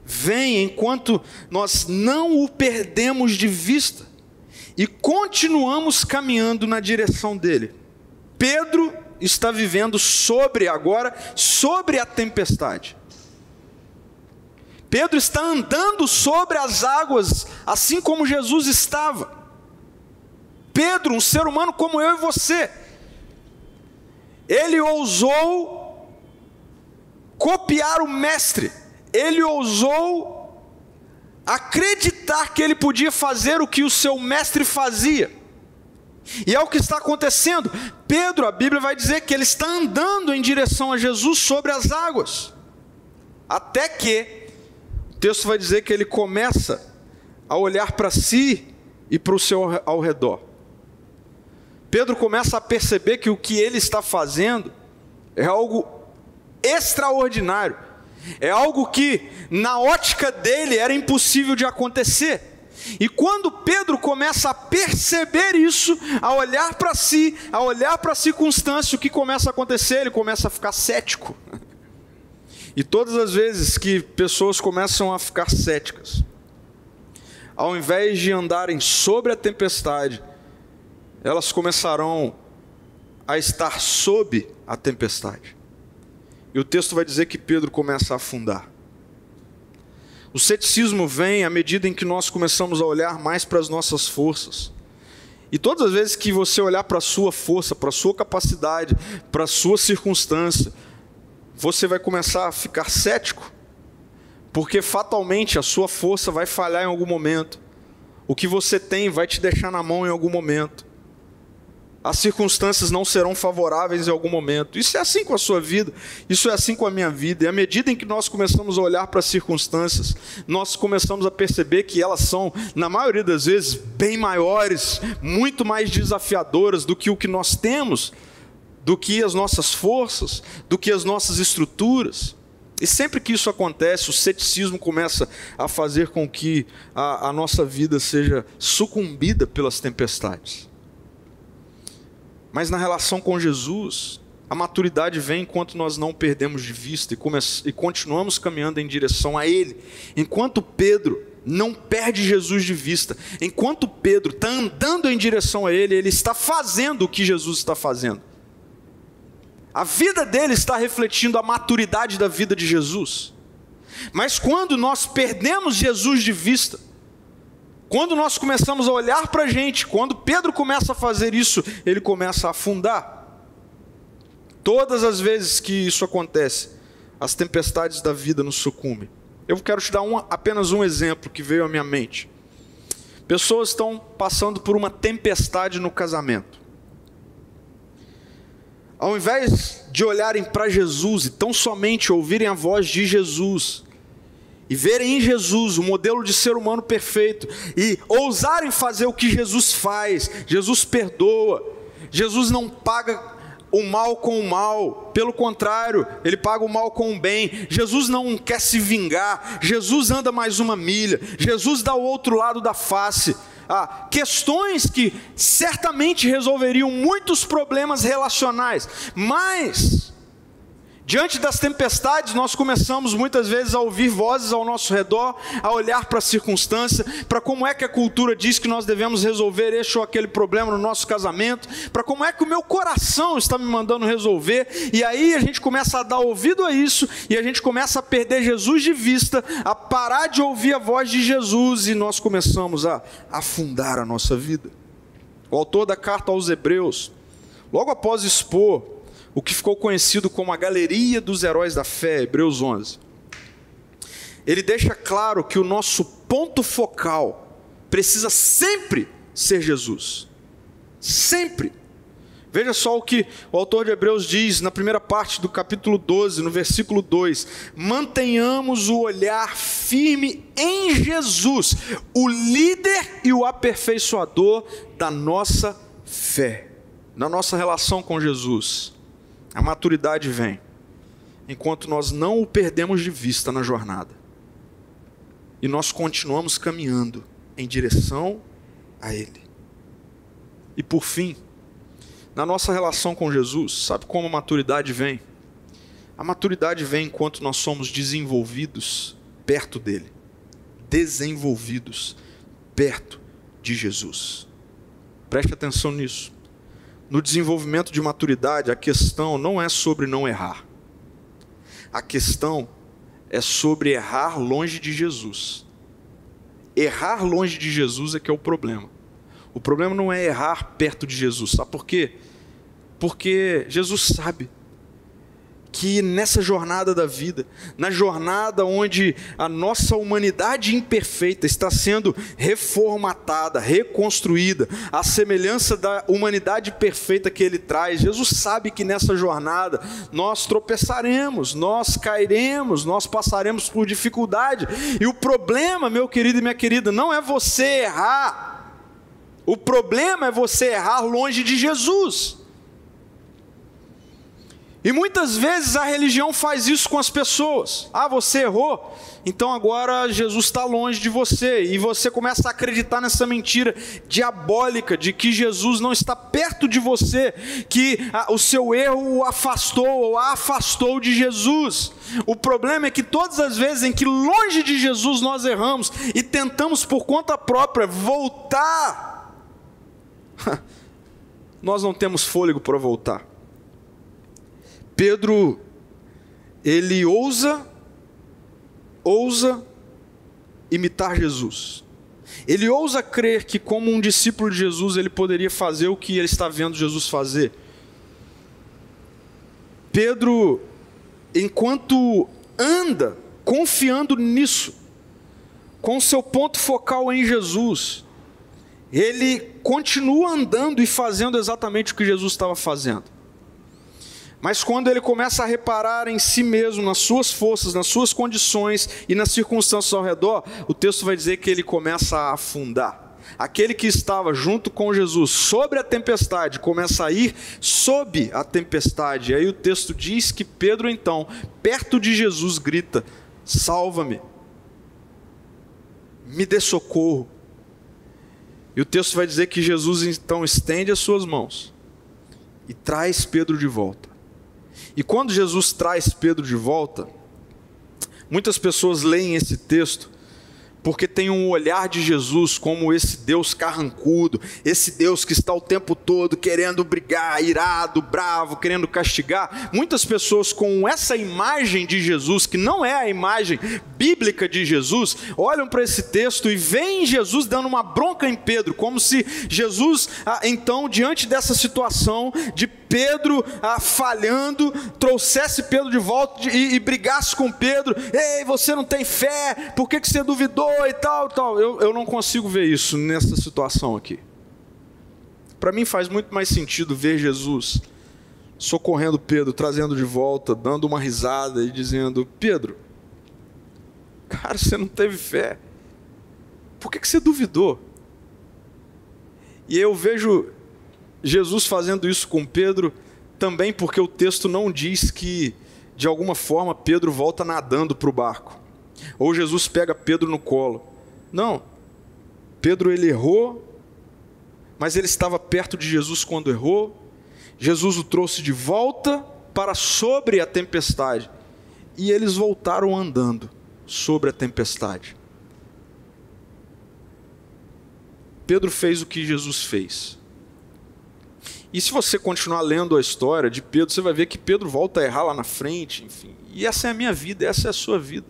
vem enquanto nós não o perdemos de vista e continuamos caminhando na direção dele. Pedro está vivendo sobre a tempestade. Pedro está andando sobre as águas, assim como Jesus estava. Pedro, um ser humano como eu e você, ele ousou copiar o mestre, ele ousou acreditar que ele podia fazer o que o seu mestre fazia, e é o que está acontecendo. Pedro, a Bíblia vai dizer que ele está andando em direção a Jesus sobre as águas, até que o texto vai dizer que ele começa a olhar para si e para o seu ao redor. Pedro começa a perceber que o que ele está fazendo é algo extraordinário, é algo que na ótica dele era impossível de acontecer. E quando Pedro começa a perceber isso, a olhar para si, a olhar para a circunstância, o que começa a acontecer? Ele começa a ficar cético. E todas as vezes que pessoas começam a ficar céticas, ao invés de andarem sobre a tempestade, elas começarão a estar sob a tempestade. E o texto vai dizer que Pedro começa a afundar. O ceticismo vem à medida em que nós começamos a olhar mais para as nossas forças. E todas as vezes que você olhar para a sua força, para a sua capacidade, para a sua circunstância, você vai começar a ficar cético, porque fatalmente a sua força vai falhar em algum momento. O que você tem vai te deixar na mão em algum momento. As circunstâncias não serão favoráveis em algum momento. Isso é assim com a sua vida, isso é assim com a minha vida. E à medida em que nós começamos a olhar para as circunstâncias, nós começamos a perceber que elas são, na maioria das vezes, bem maiores, muito mais desafiadoras do que o que nós temos, do que as nossas forças, do que as nossas estruturas. E sempre que isso acontece, o ceticismo começa a fazer com que a nossa vida seja sucumbida pelas tempestades. Mas na relação com Jesus, a maturidade vem enquanto nós não perdemos de vista e continuamos caminhando em direção a Ele. Enquanto Pedro não perde Jesus de vista, enquanto Pedro está andando em direção a Ele, ele está fazendo o que Jesus está fazendo. A vida dele está refletindo a maturidade da vida de Jesus. Mas quando nós perdemos Jesus de vista, quando nós começamos a olhar para a gente, quando Pedro começa a fazer isso, ele começa a afundar. Todas as vezes que isso acontece, as tempestades da vida nos sucumbem. Eu quero te dar apenas um exemplo que veio à minha mente. Pessoas estão passando por uma tempestade no casamento. Ao invés de olharem para Jesus e tão somente ouvirem a voz de Jesus, e verem em Jesus o modelo de ser humano perfeito, e ousarem fazer o que Jesus faz, Jesus perdoa, Jesus não paga o mal com o mal, pelo contrário, Ele paga o mal com o bem, Jesus não quer se vingar, Jesus anda mais uma milha, Jesus dá o outro lado da face, questões que certamente resolveriam muitos problemas relacionais, mas Diante das tempestades, nós começamos muitas vezes a ouvir vozes ao nosso redor, a olhar para a circunstância, para como é que a cultura diz que nós devemos resolver este ou aquele problema no nosso casamento, para como é que o meu coração está me mandando resolver, e aí a gente começa a dar ouvido a isso, e a gente começa a perder Jesus de vista, a parar de ouvir a voz de Jesus, e nós começamos a afundar a nossa vida. O autor da carta aos Hebreus, logo após expor o que ficou conhecido como a galeria dos heróis da fé, Hebreus 11. Ele deixa claro que o nosso ponto focal precisa sempre ser Jesus. Sempre. Veja só o que o autor de Hebreus diz na primeira parte do capítulo 12, no versículo 2. Mantenhamos o olhar firme em Jesus, o líder e o aperfeiçoador da nossa fé. Na nossa relação com Jesus, a maturidade vem enquanto nós não o perdemos de vista na jornada. E nós continuamos caminhando em direção a Ele. E por fim, na nossa relação com Jesus, sabe como a maturidade vem? A maturidade vem enquanto nós somos desenvolvidos perto dEle. Desenvolvidos perto de Jesus. Preste atenção nisso. No desenvolvimento de maturidade, a questão não é sobre não errar. A questão é sobre errar longe de Jesus. Errar longe de Jesus é que é o problema. O problema não é errar perto de Jesus. Sabe por quê? Porque Jesus sabe que nessa jornada da vida, na jornada onde a nossa humanidade imperfeita está sendo reformatada, reconstruída, à semelhança da humanidade perfeita que Ele traz, Jesus sabe que nessa jornada nós tropeçaremos, nós cairemos, nós passaremos por dificuldade, e o problema, meu querido e minha querida, não é você errar, o problema é você errar longe de Jesus. E muitas vezes a religião faz isso com as pessoas. Ah, você errou, então agora Jesus está longe de você. E você começa a acreditar nessa mentira diabólica de que Jesus não está perto de você, que o seu erro o afastou ou a afastou de Jesus. O problema é que todas as vezes em que longe de Jesus nós erramos e tentamos por conta própria voltar, nós não temos fôlego para voltar. Pedro, ele ousa imitar Jesus. Ele ousa crer que como um discípulo de Jesus, ele poderia fazer o que ele está vendo Jesus fazer. Pedro, enquanto anda confiando nisso, com seu ponto focal em Jesus, ele continua andando e fazendo exatamente o que Jesus estava fazendo. Mas quando ele começa a reparar em si mesmo, nas suas forças, nas suas condições e nas circunstâncias ao redor, o texto vai dizer que ele começa a afundar. Aquele que estava junto com Jesus sobre a tempestade, começa a ir sob a tempestade. E aí o texto diz que Pedro então, perto de Jesus, grita: salva-me, me dê socorro. E o texto vai dizer que Jesus então estende as suas mãos e traz Pedro de volta. E quando Jesus traz Pedro de volta, muitas pessoas leem esse texto porque tem um olhar de Jesus como esse Deus carrancudo, esse Deus que está o tempo todo querendo brigar, irado, bravo, querendo castigar. Muitas pessoas com essa imagem de Jesus, que não é a imagem bíblica de Jesus, olham para esse texto e veem Jesus dando uma bronca em Pedro, como se Jesus, então, diante dessa situação de Pedro falhando, trouxesse Pedro de volta e brigasse com Pedro: ei, você não tem fé, por que você duvidou e tal. Eu não consigo ver isso nessa situação aqui. Para mim faz muito mais sentido ver Jesus socorrendo Pedro, trazendo de volta, dando uma risada e dizendo: Pedro, cara, você não teve fé, por que você duvidou? E eu vejo Jesus fazendo isso com Pedro também porque o texto não diz que de alguma forma Pedro volta nadando para o barco, ou Jesus pega Pedro no colo. Não, Pedro ele errou, mas ele estava perto de Jesus quando errou. Jesus o trouxe de volta para sobre a tempestade. E eles voltaram andando sobre a tempestade. Pedro fez o que Jesus fez. E se você continuar lendo a história de Pedro, você vai ver que Pedro volta a errar lá na frente, enfim. E essa é a minha vida, essa é a sua vida.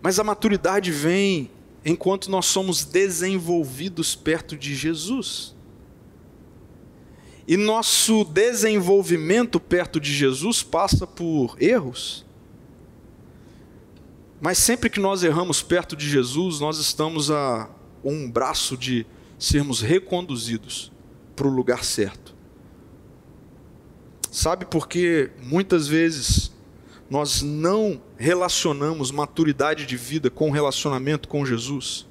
Mas a maturidade vem enquanto nós somos desenvolvidos perto de Jesus. E nosso desenvolvimento perto de Jesus passa por erros. Mas sempre que nós erramos perto de Jesus, nós estamos a um braço de sermos reconduzidos para o lugar certo. Sabe por que muitas vezes nós não relacionamos maturidade de vida com relacionamento com Jesus?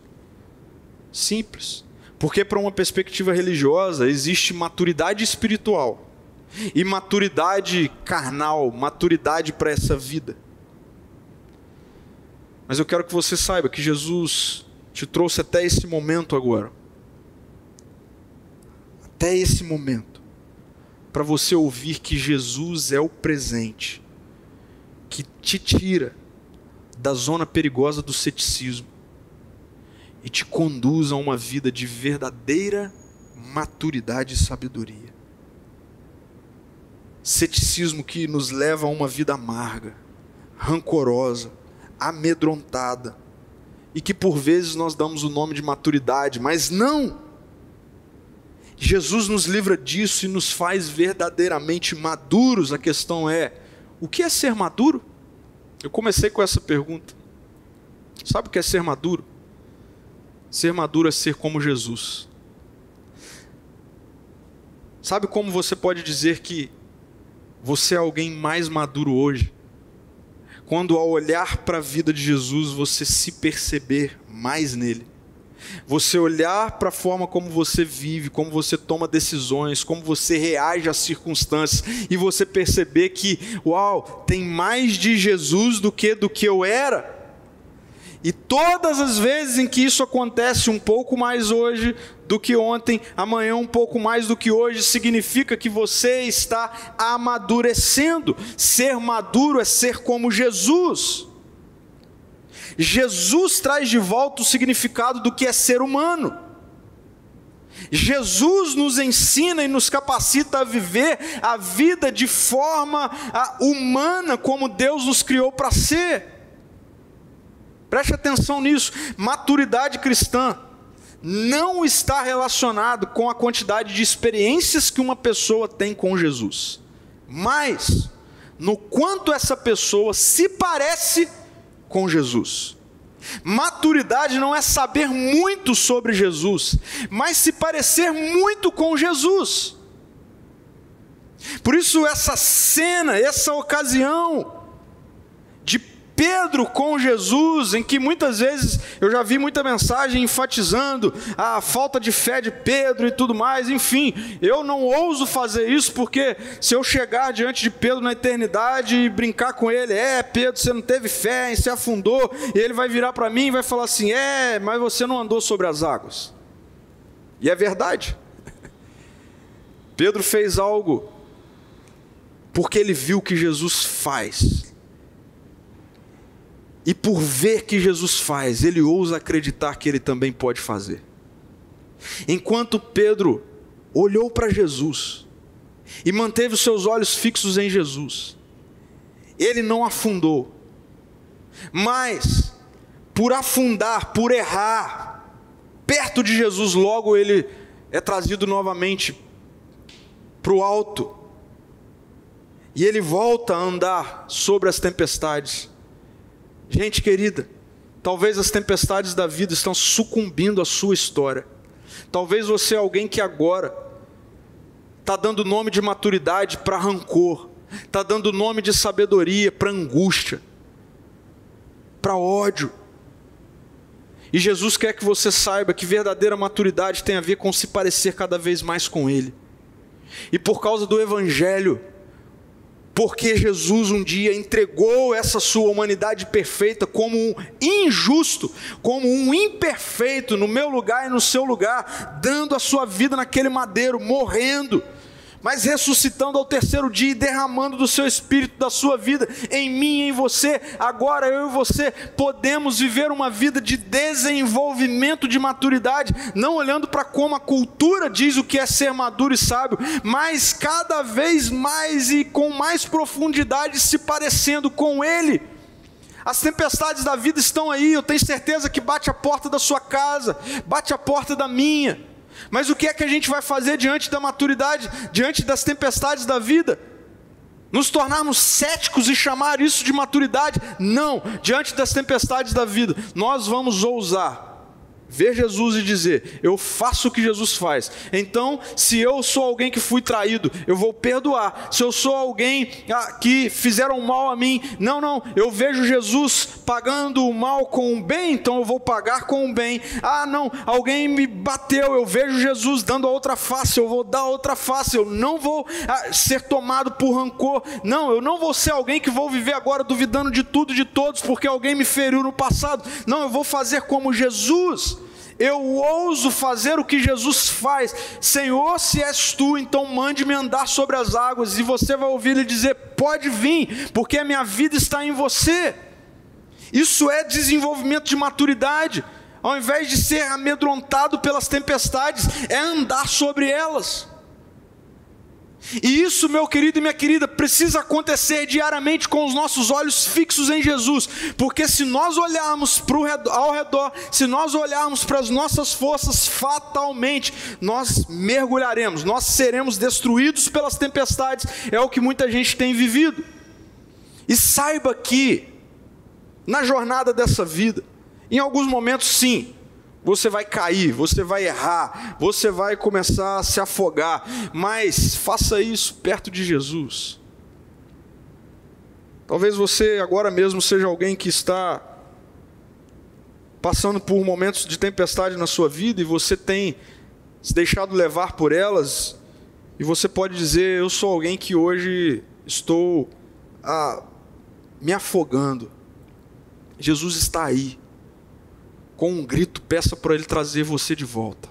Simples. Porque para uma perspectiva religiosa existe maturidade espiritual e maturidade carnal, maturidade para essa vida. Mas eu quero que você saiba que Jesus te trouxe até esse momento agora. Até esse momento. Para você ouvir que Jesus é o presente que te tira da zona perigosa do ceticismo e te conduz a uma vida de verdadeira maturidade e sabedoria. Ceticismo que nos leva a uma vida amarga, rancorosa, amedrontada, e que por vezes nós damos o nome de maturidade, mas não. Jesus nos livra disso e nos faz verdadeiramente maduros. A questão é, o que é ser maduro? Eu comecei com essa pergunta. Sabe o que é ser maduro? Ser maduro é ser como Jesus. Sabe como você pode dizer que você é alguém mais maduro hoje? Quando ao olhar para a vida de Jesus, você se perceber mais nele. Você olhar para a forma como você vive, como você toma decisões, como você reage às circunstâncias, e você perceber que, uau, tem mais de Jesus do que eu era. E todas as vezes em que isso acontece, um pouco mais hoje do que ontem, amanhã um pouco mais do que hoje, significa que você está amadurecendo. Ser maduro é ser como Jesus. Jesus traz de volta o significado do que é ser humano. Jesus nos ensina e nos capacita a viver a vida de forma humana, como Deus nos criou para ser. Preste atenção nisso. Maturidade cristã não está relacionado com a quantidade de experiências que uma pessoa tem com Jesus, mas no quanto essa pessoa se parece com Jesus. Maturidade não é saber muito sobre Jesus, mas se parecer muito com Jesus. Por isso essa cena, essa ocasião de Pedro com Jesus, em que muitas vezes eu já vi muita mensagem enfatizando a falta de fé de Pedro e tudo mais, enfim, eu não ouso fazer isso, porque se eu chegar diante de Pedro na eternidade e brincar com ele, Pedro, você não teve fé, você afundou, e ele vai virar para mim e vai falar assim, mas você não andou sobre as águas. E é verdade. Pedro fez algo porque ele viu o que Jesus faz. E por ver que Jesus faz, ele ousa acreditar que ele também pode fazer. Enquanto Pedro olhou para Jesus e manteve os seus olhos fixos em Jesus, ele não afundou. Mas, por afundar, por errar, perto de Jesus, logo ele é trazido novamente para o alto. E ele volta a andar sobre as tempestades. Gente querida, talvez as tempestades da vida estão sucumbindo à sua história. Talvez você é alguém que agora está dando nome de maturidade para rancor, está dando nome de sabedoria para angústia, para ódio. E Jesus quer que você saiba que verdadeira maturidade tem a ver com se parecer cada vez mais com Ele. E por causa do Evangelho, porque Jesus um dia entregou essa sua humanidade perfeita como um injusto, como um imperfeito, no meu lugar e no seu lugar, dando a sua vida naquele madeiro, morrendo, mas ressuscitando ao terceiro dia e derramando do seu Espírito, da sua vida, em mim e em você. Agora eu e você podemos viver uma vida de desenvolvimento, de maturidade, não olhando para como a cultura diz o que é ser maduro e sábio, mas cada vez mais e com mais profundidade se parecendo com Ele. As tempestades da vida estão aí, eu tenho certeza que bate a porta da sua casa, bate a porta da minha. Mas o que é que a gente vai fazer diante da maturidade, diante das tempestades da vida? Nos tornarmos céticos e chamar isso de maturidade? Não, diante das tempestades da vida, nós vamos ousar ver Jesus e dizer: eu faço o que Jesus faz. Então, se eu sou alguém que fui traído, eu vou perdoar. Se eu sou alguém que fizeram mal a mim, não, eu vejo Jesus pagando o mal com o bem, então eu vou pagar com o bem. Não, alguém me bateu, eu vejo Jesus dando a outra face, eu vou dar a outra face. Eu não vou ser tomado por rancor. Não, eu não vou ser alguém que vou viver agora duvidando de tudo e de todos porque alguém me feriu no passado. Não, eu vou fazer como Jesus. Eu ouso fazer o que Jesus faz. Senhor, se és tu, então mande-me andar sobre as águas. E você vai ouvir ele dizer: pode vir, porque a minha vida está em você. Isso é desenvolvimento de maturidade. Ao invés de ser amedrontado pelas tempestades, é andar sobre elas. E isso, meu querido e minha querida, precisa acontecer diariamente com os nossos olhos fixos em Jesus, porque se nós olharmos ao redor, se nós olharmos para as nossas forças, fatalmente nós mergulharemos, nós seremos destruídos pelas tempestades. É o que muita gente tem vivido. E saiba que na jornada dessa vida, em alguns momentos sim, você vai cair, você vai errar, você vai começar a se afogar, mas faça isso perto de Jesus. Talvez você agora mesmo seja alguém que está passando por momentos de tempestade na sua vida e você tem se deixado levar por elas, e você pode dizer: eu sou alguém que hoje estou me afogando. Jesus está aí. Com um grito, peça para Ele trazer você de volta.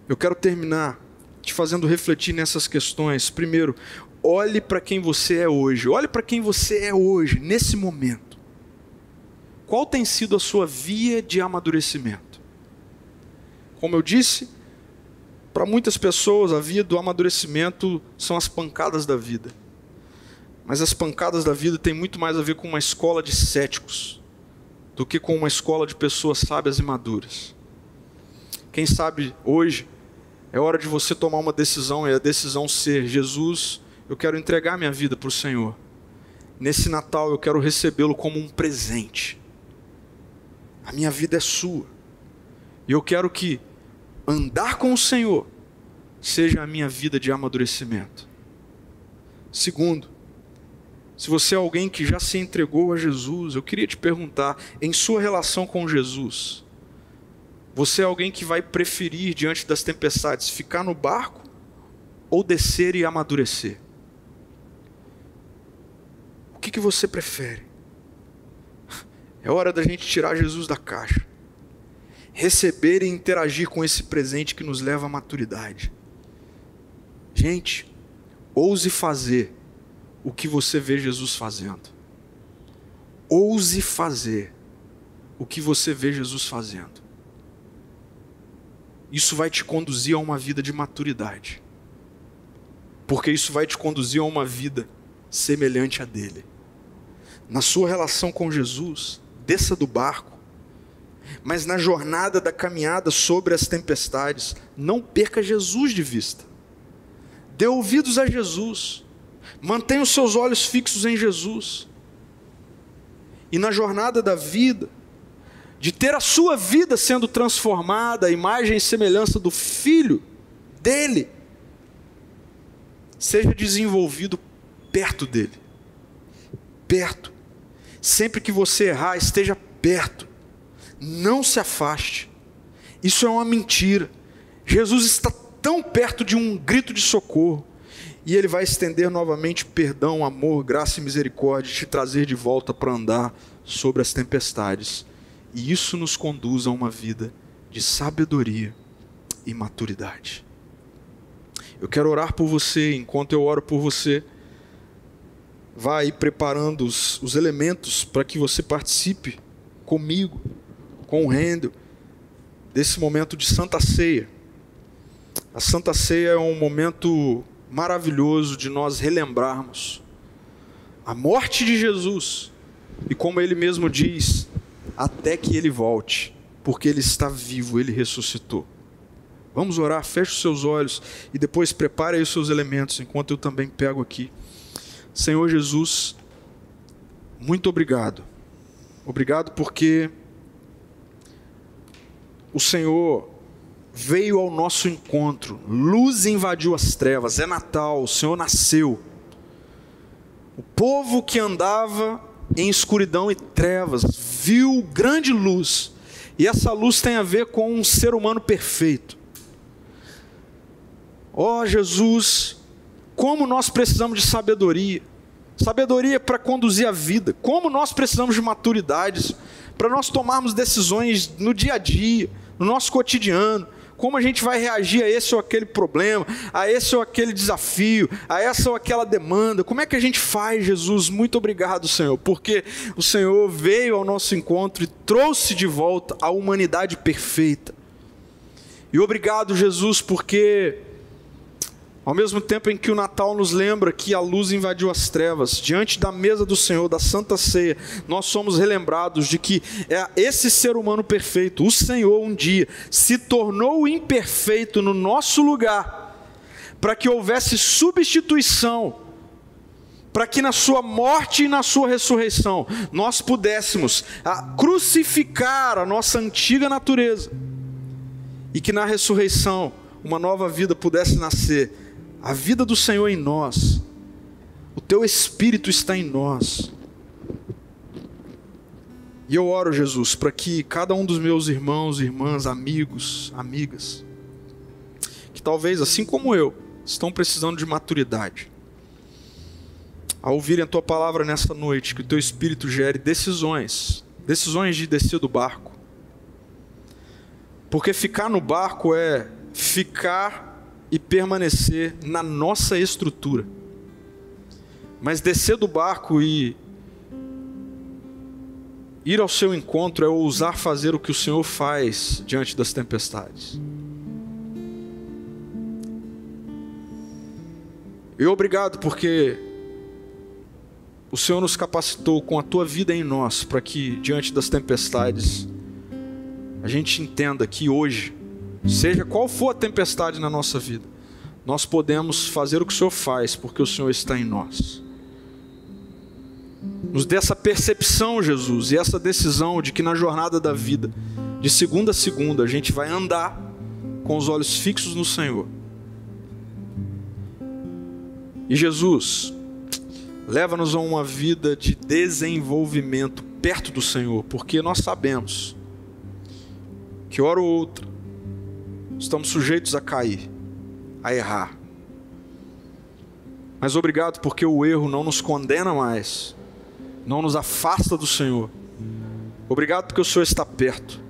Eu quero terminar te fazendo refletir nessas questões. Primeiro, olhe para quem você é hoje. Olhe para quem você é hoje, nesse momento. Qual tem sido a sua via de amadurecimento? Como eu disse, para muitas pessoas a via do amadurecimento são as pancadas da vida. Mas as pancadas da vida têm muito mais a ver com uma escola de céticos do que com uma escola de pessoas sábias e maduras. Quem sabe hoje é hora de você tomar uma decisão, e a decisão ser: Jesus, eu quero entregar minha vida para o Senhor. Nesse Natal eu quero recebê-lo como um presente. A minha vida é sua. E eu quero que andar com o Senhor seja a minha vida de amadurecimento. Segundo, se você é alguém que já se entregou a Jesus, eu queria te perguntar, em sua relação com Jesus, você é alguém que vai preferir, diante das tempestades, ficar no barco ou descer e amadurecer? O que você prefere? É hora da gente tirar Jesus da caixa, receber e interagir com esse presente que nos leva à maturidade. Gente, ouse fazer o que você vê Jesus fazendo. Ouse fazer o que você vê Jesus fazendo. Isso vai te conduzir a uma vida de maturidade, porque isso vai te conduzir a uma vida semelhante a dele. Na sua relação com Jesus, desça do barco, mas na jornada da caminhada sobre as tempestades, não perca Jesus de vista. Dê ouvidos a Jesus. Mantenha os seus olhos fixos em Jesus. E na jornada da vida, de ter a sua vida sendo transformada à imagem e semelhança do Filho dele, seja desenvolvido perto dele. Perto. Sempre que você errar, esteja perto. Não se afaste. Isso é uma mentira. Jesus está tão perto de um grito de socorro. E Ele vai estender novamente perdão, amor, graça e misericórdia, te trazer de volta para andar sobre as tempestades. E isso nos conduz a uma vida de sabedoria e maturidade. Eu quero orar por você. Enquanto eu oro por você, vá aí preparando os elementos para que você participe comigo, com o Rendel, desse momento de Santa Ceia. A Santa Ceia é um momento maravilhoso de nós relembrarmos a morte de Jesus e, como ele mesmo diz, até que ele volte, porque ele está vivo, ele ressuscitou. Vamos orar, feche os seus olhos e depois prepare aí os seus elementos, enquanto eu também pego aqui. Senhor Jesus, muito obrigado. Obrigado porque o Senhor veio ao nosso encontro, luz invadiu as trevas, é Natal, o Senhor nasceu. O povo que andava em escuridão e trevas viu grande luz, e essa luz tem a ver com um ser humano perfeito. Ó Jesus, como nós precisamos de sabedoria para conduzir a vida, como nós precisamos de maturidade para nós tomarmos decisões no dia a dia, no nosso cotidiano, como a gente vai reagir a esse ou aquele problema, a esse ou aquele desafio, a essa ou aquela demanda. Como é que a gente faz, Jesus? Muito obrigado, Senhor, porque o Senhor veio ao nosso encontro e trouxe de volta a humanidade perfeita. E obrigado, Jesus, porque ao mesmo tempo em que o Natal nos lembra que a luz invadiu as trevas, diante da mesa do Senhor, da Santa Ceia, nós somos relembrados de que esse ser humano perfeito, o Senhor, um dia, se tornou imperfeito no nosso lugar, para que houvesse substituição, para que na sua morte e na sua ressurreição, nós pudéssemos crucificar a nossa antiga natureza, e que na ressurreição, uma nova vida pudesse nascer, a vida do Senhor em nós, o Teu Espírito está em nós. E eu oro, Jesus, para que cada um dos meus irmãos, irmãs, amigos, amigas, que talvez, assim como eu, estão precisando de maturidade, ao ouvirem a Tua palavra nessa noite, que o Teu Espírito gere decisões de descer do barco, porque ficar no barco é ficar e permanecer na nossa estrutura, mas descer do barco e ir ao seu encontro é ousar fazer o que o Senhor faz diante das tempestades. E obrigado porque o Senhor nos capacitou com a Tua vida em nós, para que diante das tempestades a gente entenda que hoje, seja qual for a tempestade na nossa vida, nós podemos fazer o que o Senhor faz, porque o Senhor está em nós. Nos dê essa percepção, Jesus, e essa decisão de que na jornada da vida, de segunda a segunda, a gente vai andar com os olhos fixos no Senhor. E Jesus, leva-nos a uma vida de desenvolvimento perto do Senhor, porque nós sabemos que hora ou outra estamos sujeitos a cair, a errar. Mas obrigado porque o erro não nos condena mais, não nos afasta do Senhor. Obrigado porque o Senhor está perto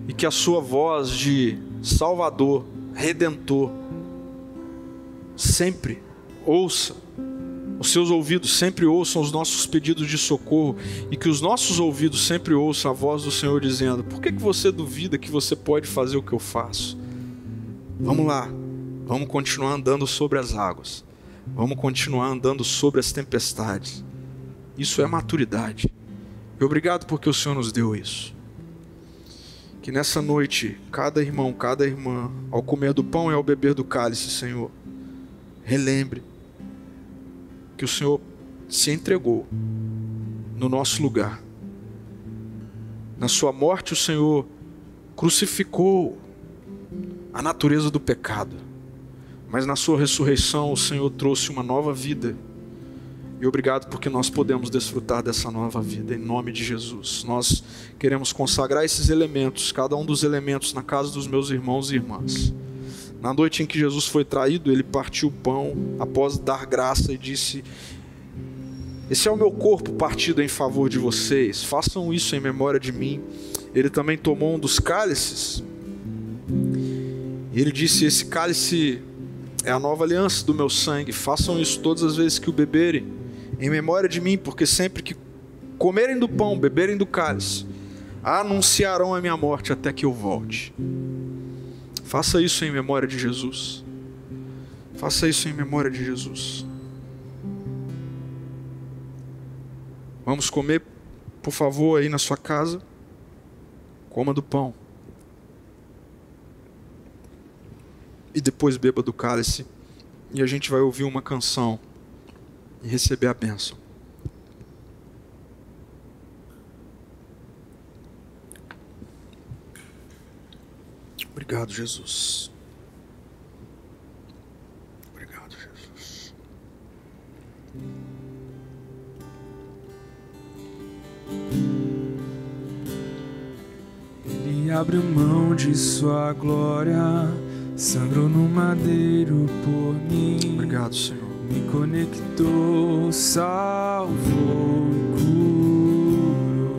e que a sua voz de Salvador, Redentor, sempre ouça, os seus ouvidos sempre ouçam os nossos pedidos de socorro, e que os nossos ouvidos sempre ouçam a voz do Senhor dizendo: por que você duvida que você pode fazer o que eu faço? Vamos lá, vamos continuar andando sobre as águas, vamos continuar andando sobre as tempestades. Isso é maturidade. E obrigado porque o Senhor nos deu isso. Que nessa noite, cada irmão, cada irmã, ao comer do pão e ao beber do cálice, Senhor, relembre que o Senhor se entregou no nosso lugar. Na sua morte, o Senhor crucificou a natureza do pecado, mas na sua ressurreição o Senhor trouxe uma nova vida. E obrigado porque nós podemos desfrutar dessa nova vida, em nome de Jesus. Nós queremos consagrar esses elementos, cada um dos elementos, na casa dos meus irmãos e irmãs. Na noite em que Jesus foi traído, ele partiu o pão após dar graça e disse: esse é o meu corpo partido em favor de vocês, façam isso em memória de mim. Ele também tomou um dos cálices e ele disse: esse cálice É a nova aliança do meu sangue. Façam isso todas as vezes que o beberem, em memória de mim, porque sempre que comerem do pão, beberem do cálice, anunciarão a minha morte até que eu volte. Faça isso em memória de Jesus. Faça isso em memória de Jesus. Vamos comer, por favor, aí na sua casa. Coma do pão. E depois beba do cálice. E a gente vai ouvir uma canção e receber a bênção. Obrigado, Jesus. Obrigado, Jesus. Ele abriu mão de sua glória, sangrou no madeiro por mim. Obrigado, Senhor. Me conectou, salvou e curou.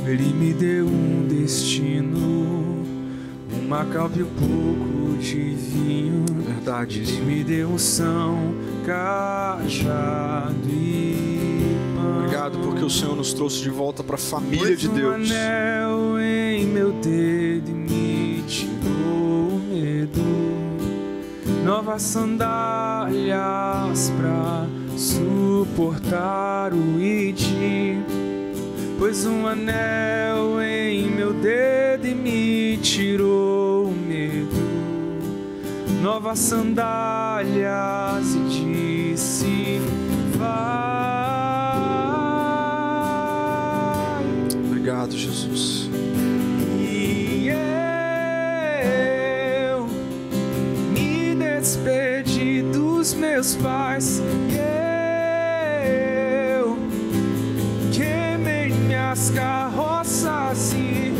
Ele me deu um destino, uma calpa e um pouco de vinho. Verdade. Ele me deu unção, cajado e pão. Obrigado porque o Senhor nos trouxe de volta para a família de Deus. Pôs um anel em meu dedo e me tirou o medo. Novas sandálias pra suportar o ID. Pôs um anel em meu dedo e me tirou o medo. Novas sandálias e disse: vai. Obrigado, Jesus. E eu me despedi dos meus pais. Eu queimei minhas carroças e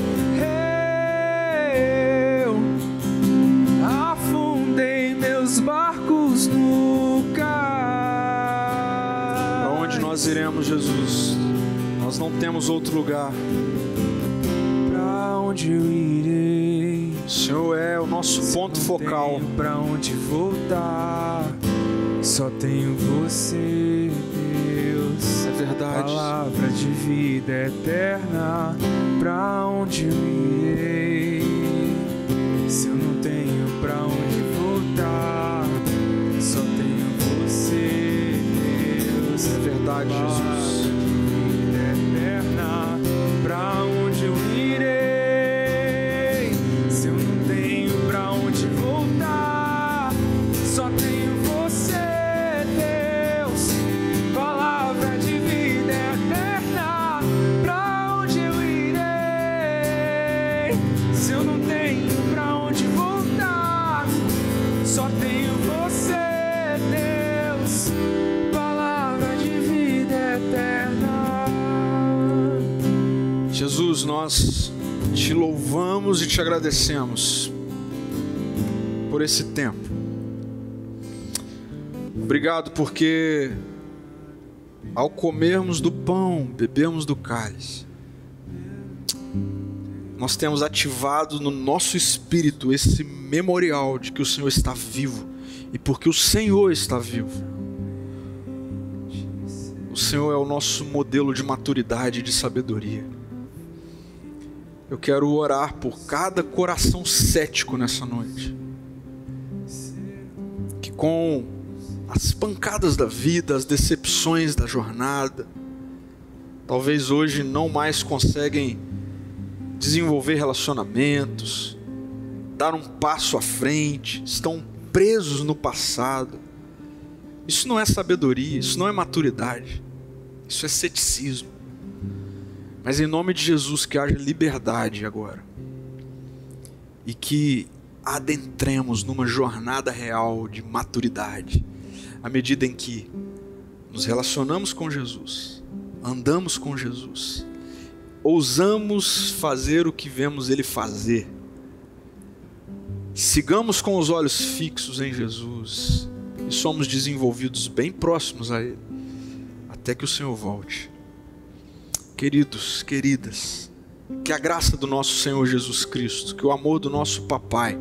eu afundei meus barcos no cais. Para onde nós iremos, Jesus? Nós não temos outro lugar. Pra onde eu irei? O Senhor é o nosso ponto focal. Tenho pra onde voltar? Só tenho você, Deus. É verdade. Palavra de vida eterna. Pra onde eu irei? Se eu não tenho pra onde voltar, só tenho você, Deus. É verdade, Jesus. Pra onde eu irei? Se eu não tenho pra onde voltar, só tenho você, Deus. Palavra de vida eterna. Pra onde eu irei? Se eu não tenho pra onde voltar, só tenho você, Deus. Palavra de vida eterna. Jesus, nós te louvamos e te agradecemos por esse tempo. Obrigado porque ao comermos do pão, bebermos do cálice, nós temos ativado no nosso espírito esse memorial de que o Senhor está vivo. E porque o Senhor está vivo, o Senhor é o nosso modelo de maturidade e de sabedoria. Eu quero orar por cada coração cético nessa noite, que com as pancadas da vida, as decepções da jornada, talvez hoje não mais conseguem desenvolver relacionamentos, dar um passo à frente, estão presos no passado. Isso não é sabedoria, isso não é maturidade, isso é ceticismo. Mas em nome de Jesus, que haja liberdade agora. E que adentremos numa jornada real de maturidade. À medida em que nos relacionamos com Jesus, andamos com Jesus, ousamos fazer o que vemos Ele fazer. Sigamos com os olhos fixos em Jesus. E somos desenvolvidos bem próximos a Ele. Até que o Senhor volte. Queridos, queridas, que a graça do nosso Senhor Jesus Cristo, que o amor do nosso Papai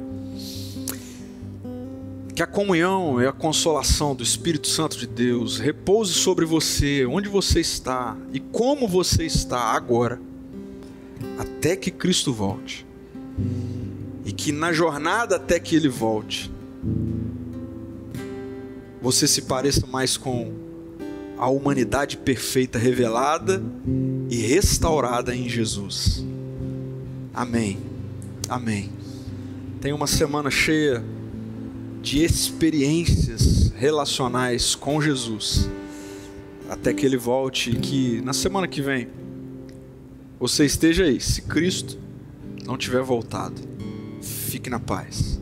Que a comunhão e a consolação do Espírito Santo de Deus repouse sobre você, onde você está e como você está agora, até que Cristo volte. E que na jornada até que Ele volte, você se pareça mais com a humanidade perfeita revelada e restaurada em Jesus. Amém. Amém. Tenha uma semana cheia de experiências relacionais com Jesus, até que Ele volte, e que na semana que vem você esteja aí, se Cristo não tiver voltado. Fique na paz.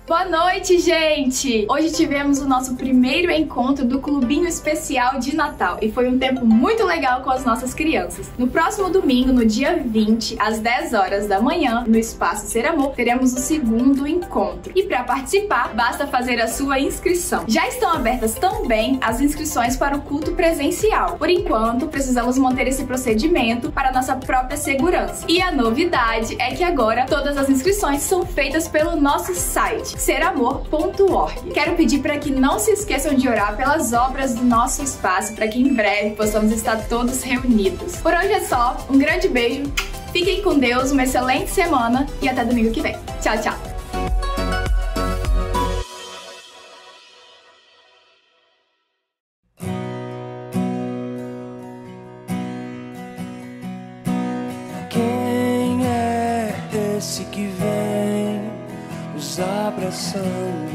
Boa noite, gente! Hoje tivemos o nosso primeiro encontro do Clubinho Especial de Natal e foi um tempo muito legal com as nossas crianças. No próximo domingo, no dia 20, às 10 horas da manhã, no Espaço Ser Amor, teremos o segundo encontro. E para participar, basta fazer a sua inscrição. Já estão abertas também as inscrições para o culto presencial. Por enquanto, precisamos manter esse procedimento para nossa própria segurança. E a novidade é que agora todas as inscrições são feitas pelo nosso site, seramor.org. Quero pedir para que não se esqueçam de orar pelas obras do nosso espaço, para que em breve possamos estar todos reunidos. Por hoje é só, um grande beijo, fiquem com Deus, uma excelente semana e até domingo que vem. Tchau, tchau! Quem é esse que vem nos abraçando?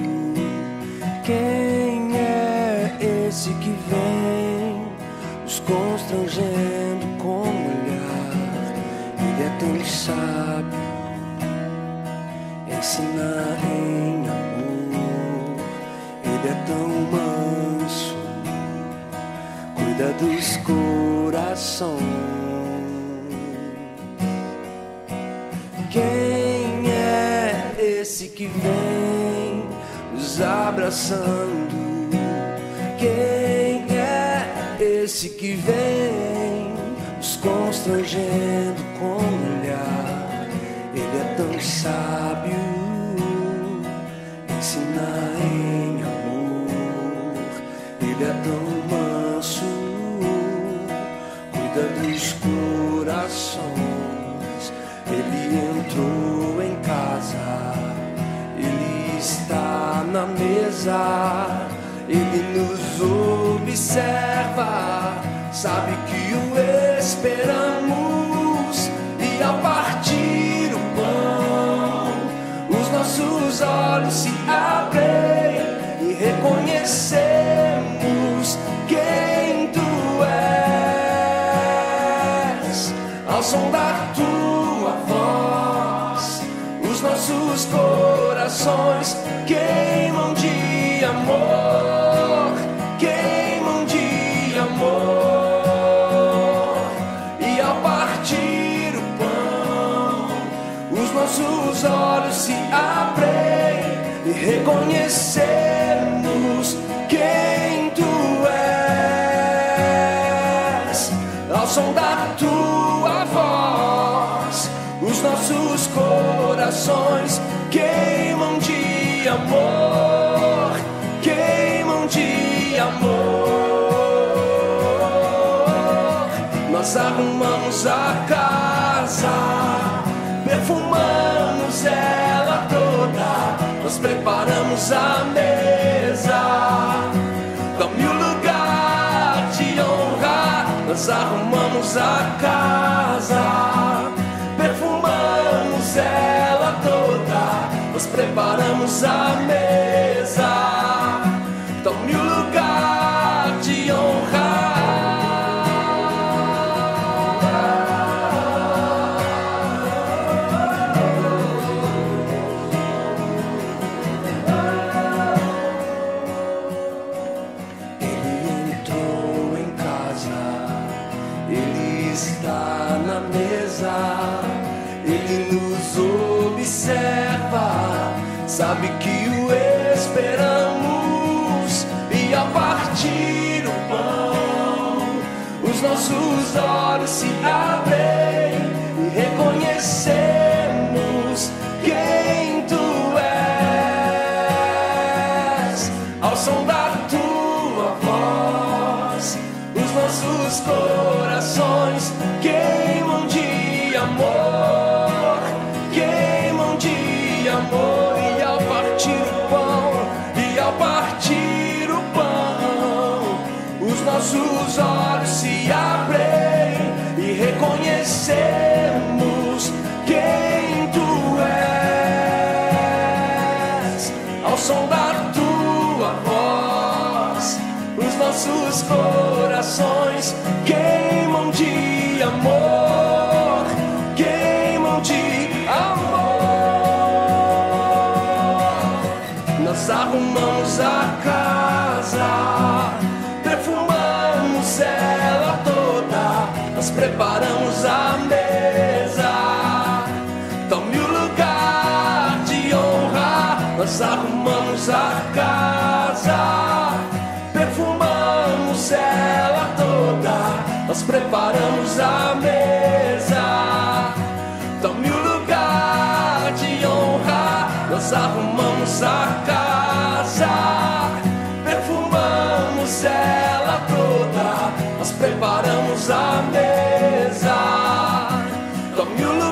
Quem é esse que vem nos constrangendo com o olhar? Ele é tão sábio, ensina em amor. Ele é tão manso, cuida dos corações. Quem é esse que vem nos abraçando? Quem é esse que vem nos constrangendo com o olhar? Ele é tão sábio, ensina em amor. Ele é tão manso, cuida dos corações. Ele entrou em casa, Ele está na mesa, Ele nos observa, sabe que o esperamos. E ao partir o pão, os nossos olhos se abrem e reconhecemos quem Tu és. Ao som da Tua voz, os nossos corações queimam de amor, queimam de amor. E ao partir o pão, os nossos olhos se abrem e reconhecemos quem Tu és. Ao som da Tua voz, os nossos corações queimam de amor, queimam de amor. Nós arrumamos a casa, perfumamos ela toda, nós preparamos a mesa, dá-me um lugar de honra. Nós arrumamos a casa, perfumamos ela toda, nós preparamos a mesa, tome o lugar de honra. Ele entrou em casa, Ele está na mesa, Ele nos observa, sabe que o esperamos. E ao partir o pão, os nossos olhos se abrem e reconhecemos quem tu és. Ao som da tua voz, os nossos corações queimam de amor, queimam de amor. Nós arrumamos a casa, perfumamos ela toda, nós preparamos a mesa, tome o lugar de honra. Nós arrumamos a casa, perfumamos ela toda, nós preparamos a mesa, tome o lugar de honra. Nós arrumamos a casa, perfumamos ela toda, nós preparamos a mesa, tome o lugar